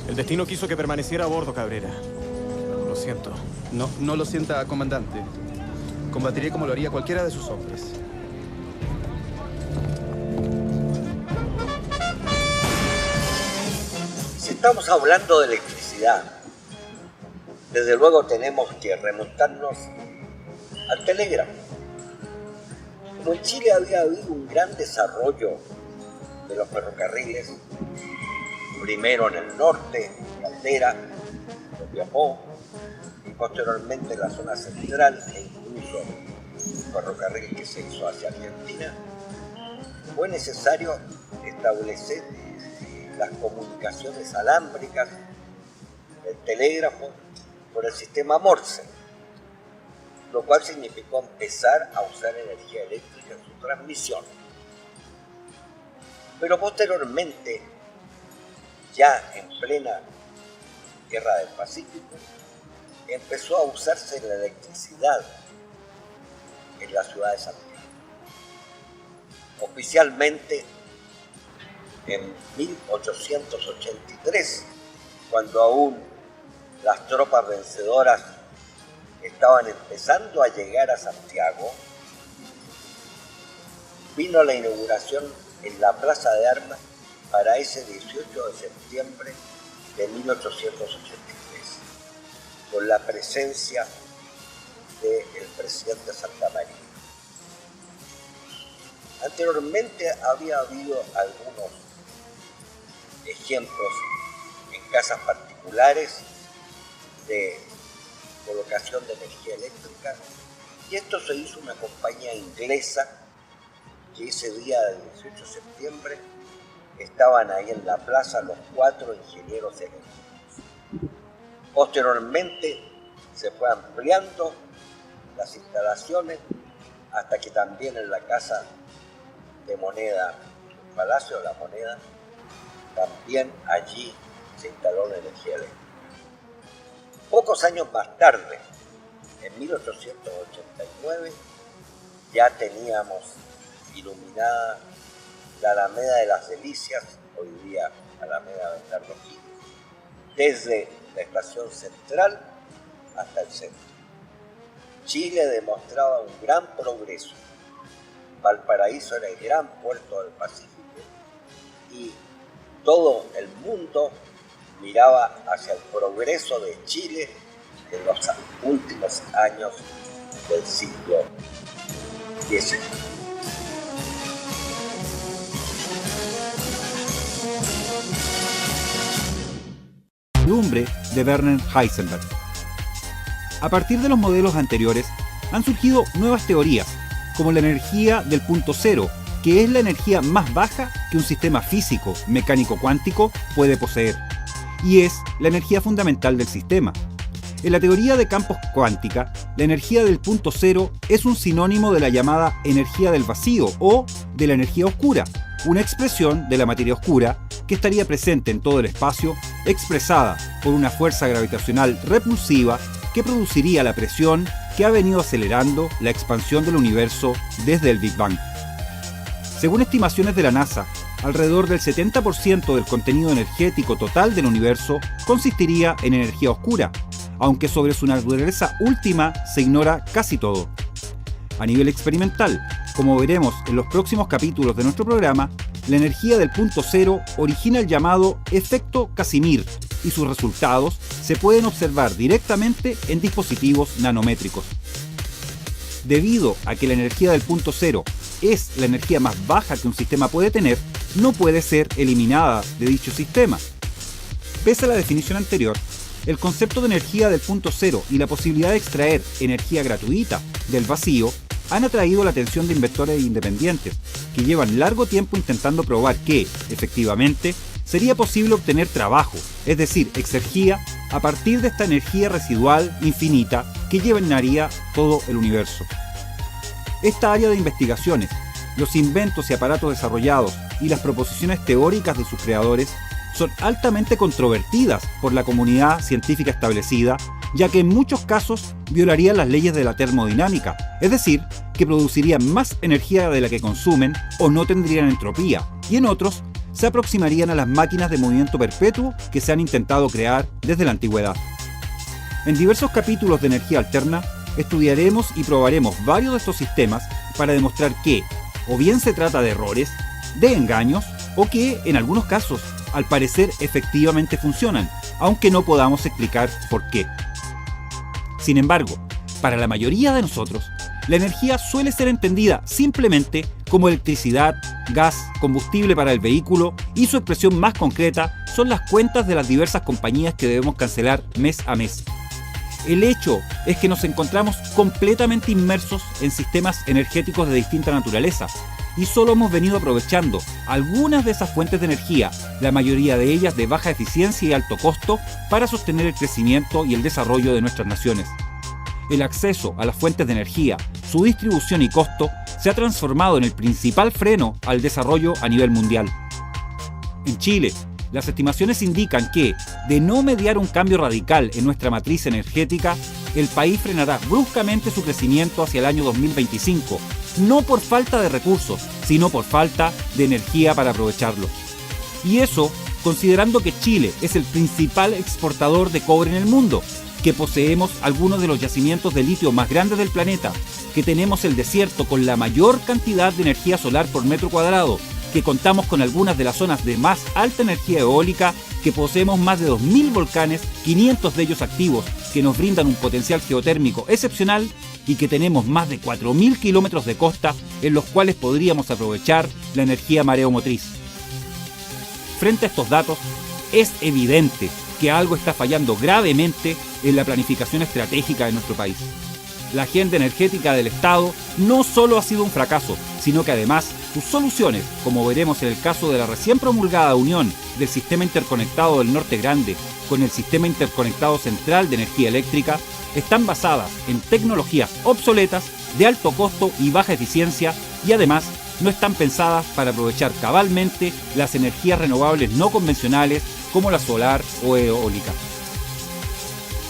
El destino quiso que permaneciera a bordo, Cabrera. Lo siento. No lo sienta, comandante. Combatiré como lo haría cualquiera de sus hombres. Si estamos hablando de electricidad, desde luego tenemos que remontarnos al telégrafo. Como en Chile había habido un gran desarrollo de los ferrocarriles, primero en el norte, Caldera, Copiapó, y posteriormente en la zona central, e incluso un ferrocarril que se hizo hacia Argentina, fue necesario establecer las comunicaciones alámbricas, el telégrafo, por el sistema Morse, lo cual significó empezar a usar energía eléctrica en su transmisión. Pero posteriormente, ya en plena Guerra del Pacífico, empezó a usarse la electricidad en la ciudad de Santiago. Oficialmente, en 1883, cuando aún las tropas vencedoras estaban empezando a llegar a Santiago, vino la inauguración en la Plaza de Armas para ese 18 de septiembre de 1883, con la presencia del presidente Santa María. Anteriormente había habido algunos ejemplos en casas particulares de colocación de energía eléctrica, y esto se hizo una compañía inglesa que ese día del 18 de septiembre estaban ahí en la plaza los 4 ingenieros eléctricos. Posteriormente se fue ampliando las instalaciones hasta que también en la Casa de Moneda, el Palacio de la Moneda, también allí se instaló la energía eléctrica. Pocos años más tarde, en 1889 ya teníamos iluminada la Alameda de las Delicias, hoy día Alameda Bernardo O'Higgins, desde la estación central hasta el centro. Chile demostraba un gran progreso. Valparaíso era el gran puerto del Pacífico y todo el mundo miraba hacia el progreso de Chile en los últimos años del siglo XIX. De Werner Heisenberg. A partir de los modelos anteriores, han surgido nuevas teorías, como la energía del punto cero, que es la energía más baja que un sistema físico, mecánico cuántico, puede poseer, y es la energía fundamental del sistema. En la teoría de campos cuántica, la energía del punto cero es un sinónimo de la llamada energía del vacío o de la energía oscura, una expresión de la materia oscura que estaría presente en todo el espacio, expresada por una fuerza gravitacional repulsiva que produciría la presión que ha venido acelerando la expansión del universo desde el Big Bang. Según estimaciones de la NASA, alrededor del 70% del contenido energético total del universo consistiría en energía oscura, aunque sobre su naturaleza última se ignora casi todo. A nivel experimental, como veremos en los próximos capítulos de nuestro programa, la energía del punto cero origina el llamado efecto Casimir y sus resultados se pueden observar directamente en dispositivos nanométricos. Debido a que la energía del punto cero es la energía más baja que un sistema puede tener, no puede ser eliminada de dicho sistema. Pese a la definición anterior, el concepto de energía del punto cero y la posibilidad de extraer energía gratuita del vacío han atraído la atención de inversores independientes, que llevan largo tiempo intentando probar que, efectivamente, sería posible obtener trabajo, es decir, exergía, a partir de esta energía residual infinita que llenaría todo el universo. Esta área de investigaciones, los inventos y aparatos desarrollados y las proposiciones teóricas de sus creadores son altamente controvertidas por la comunidad científica establecida, ya que en muchos casos violarían las leyes de la termodinámica, es decir, que producirían más energía de la que consumen o no tendrían entropía, y en otros se aproximarían a las máquinas de movimiento perpetuo que se han intentado crear desde la antigüedad. En diversos capítulos de energía alterna, estudiaremos y probaremos varios de estos sistemas para demostrar que, o bien se trata de errores, de engaños, o que, en algunos casos, al parecer efectivamente funcionan, aunque no podamos explicar por qué. Sin embargo, para la mayoría de nosotros, la energía suele ser entendida simplemente como electricidad, gas, combustible para el vehículo y su expresión más concreta son las cuentas de las diversas compañías que debemos cancelar mes a mes. El hecho es que nos encontramos completamente inmersos en sistemas energéticos de distinta naturaleza y solo hemos venido aprovechando algunas de esas fuentes de energía, la mayoría de ellas de baja eficiencia y alto costo, para sostener el crecimiento y el desarrollo de nuestras naciones. El acceso a las fuentes de energía, su distribución y costo se ha transformado en el principal freno al desarrollo a nivel mundial. En Chile, las estimaciones indican que, de no mediar un cambio radical en nuestra matriz energética, el país frenará bruscamente su crecimiento hacia el año 2025, no por falta de recursos, sino por falta de energía para aprovecharlos. Y eso, considerando que Chile es el principal exportador de cobre en el mundo, que poseemos algunos de los yacimientos de litio más grandes del planeta, que tenemos el desierto con la mayor cantidad de energía solar por metro cuadrado, que contamos con algunas de las zonas de más alta energía eólica, que poseemos más de 2.000 volcanes, 500 de ellos activos, que nos brindan un potencial geotérmico excepcional y que tenemos más de 4.000 kilómetros de costa en los cuales podríamos aprovechar la energía mareomotriz. Frente a estos datos, es evidente que algo está fallando gravemente en la planificación estratégica de nuestro país. La agenda energética del Estado no solo ha sido un fracaso, sino que además sus soluciones, como veremos en el caso de la recién promulgada unión del Sistema Interconectado del Norte Grande con el Sistema Interconectado Central de Energía Eléctrica, están basadas en tecnologías obsoletas, de alto costo y baja eficiencia, y además no están pensadas para aprovechar cabalmente las energías renovables no convencionales como la solar o eólica.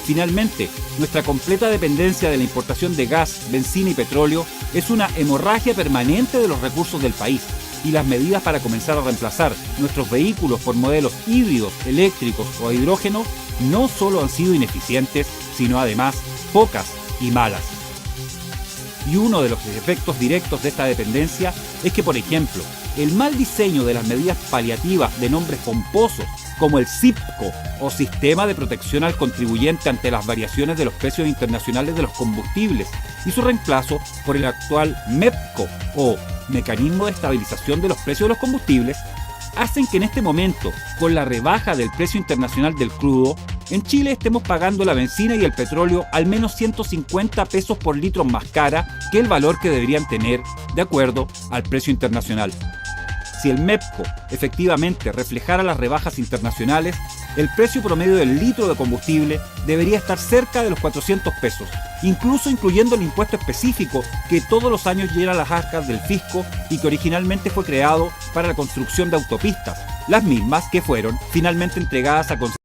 Finalmente, nuestra completa dependencia de la importación de gas, benzina y petróleo es una hemorragia permanente de los recursos del país, y las medidas para comenzar a reemplazar nuestros vehículos por modelos híbridos, eléctricos o a hidrógeno no solo han sido ineficientes, sino además pocas y malas. Y uno de los efectos directos de esta dependencia es que, por ejemplo, el mal diseño de las medidas paliativas de nombres pomposos como el SIPCO o Sistema de Protección al Contribuyente ante las variaciones de los precios internacionales de los combustibles y su reemplazo por el actual MEPCO o Mecanismo de Estabilización de los Precios de los Combustibles hacen que en este momento, con la rebaja del precio internacional del crudo, en Chile estemos pagando la benzina y el petróleo al menos 150 pesos por litro más cara que el valor que deberían tener de acuerdo al precio internacional. Si el MEPCO efectivamente reflejara las rebajas internacionales, el precio promedio del litro de combustible debería estar cerca de los 400 pesos, incluso incluyendo el impuesto específico que todos los años llena a las arcas del fisco y que originalmente fue creado para la construcción de autopistas, las mismas que fueron finalmente entregadas a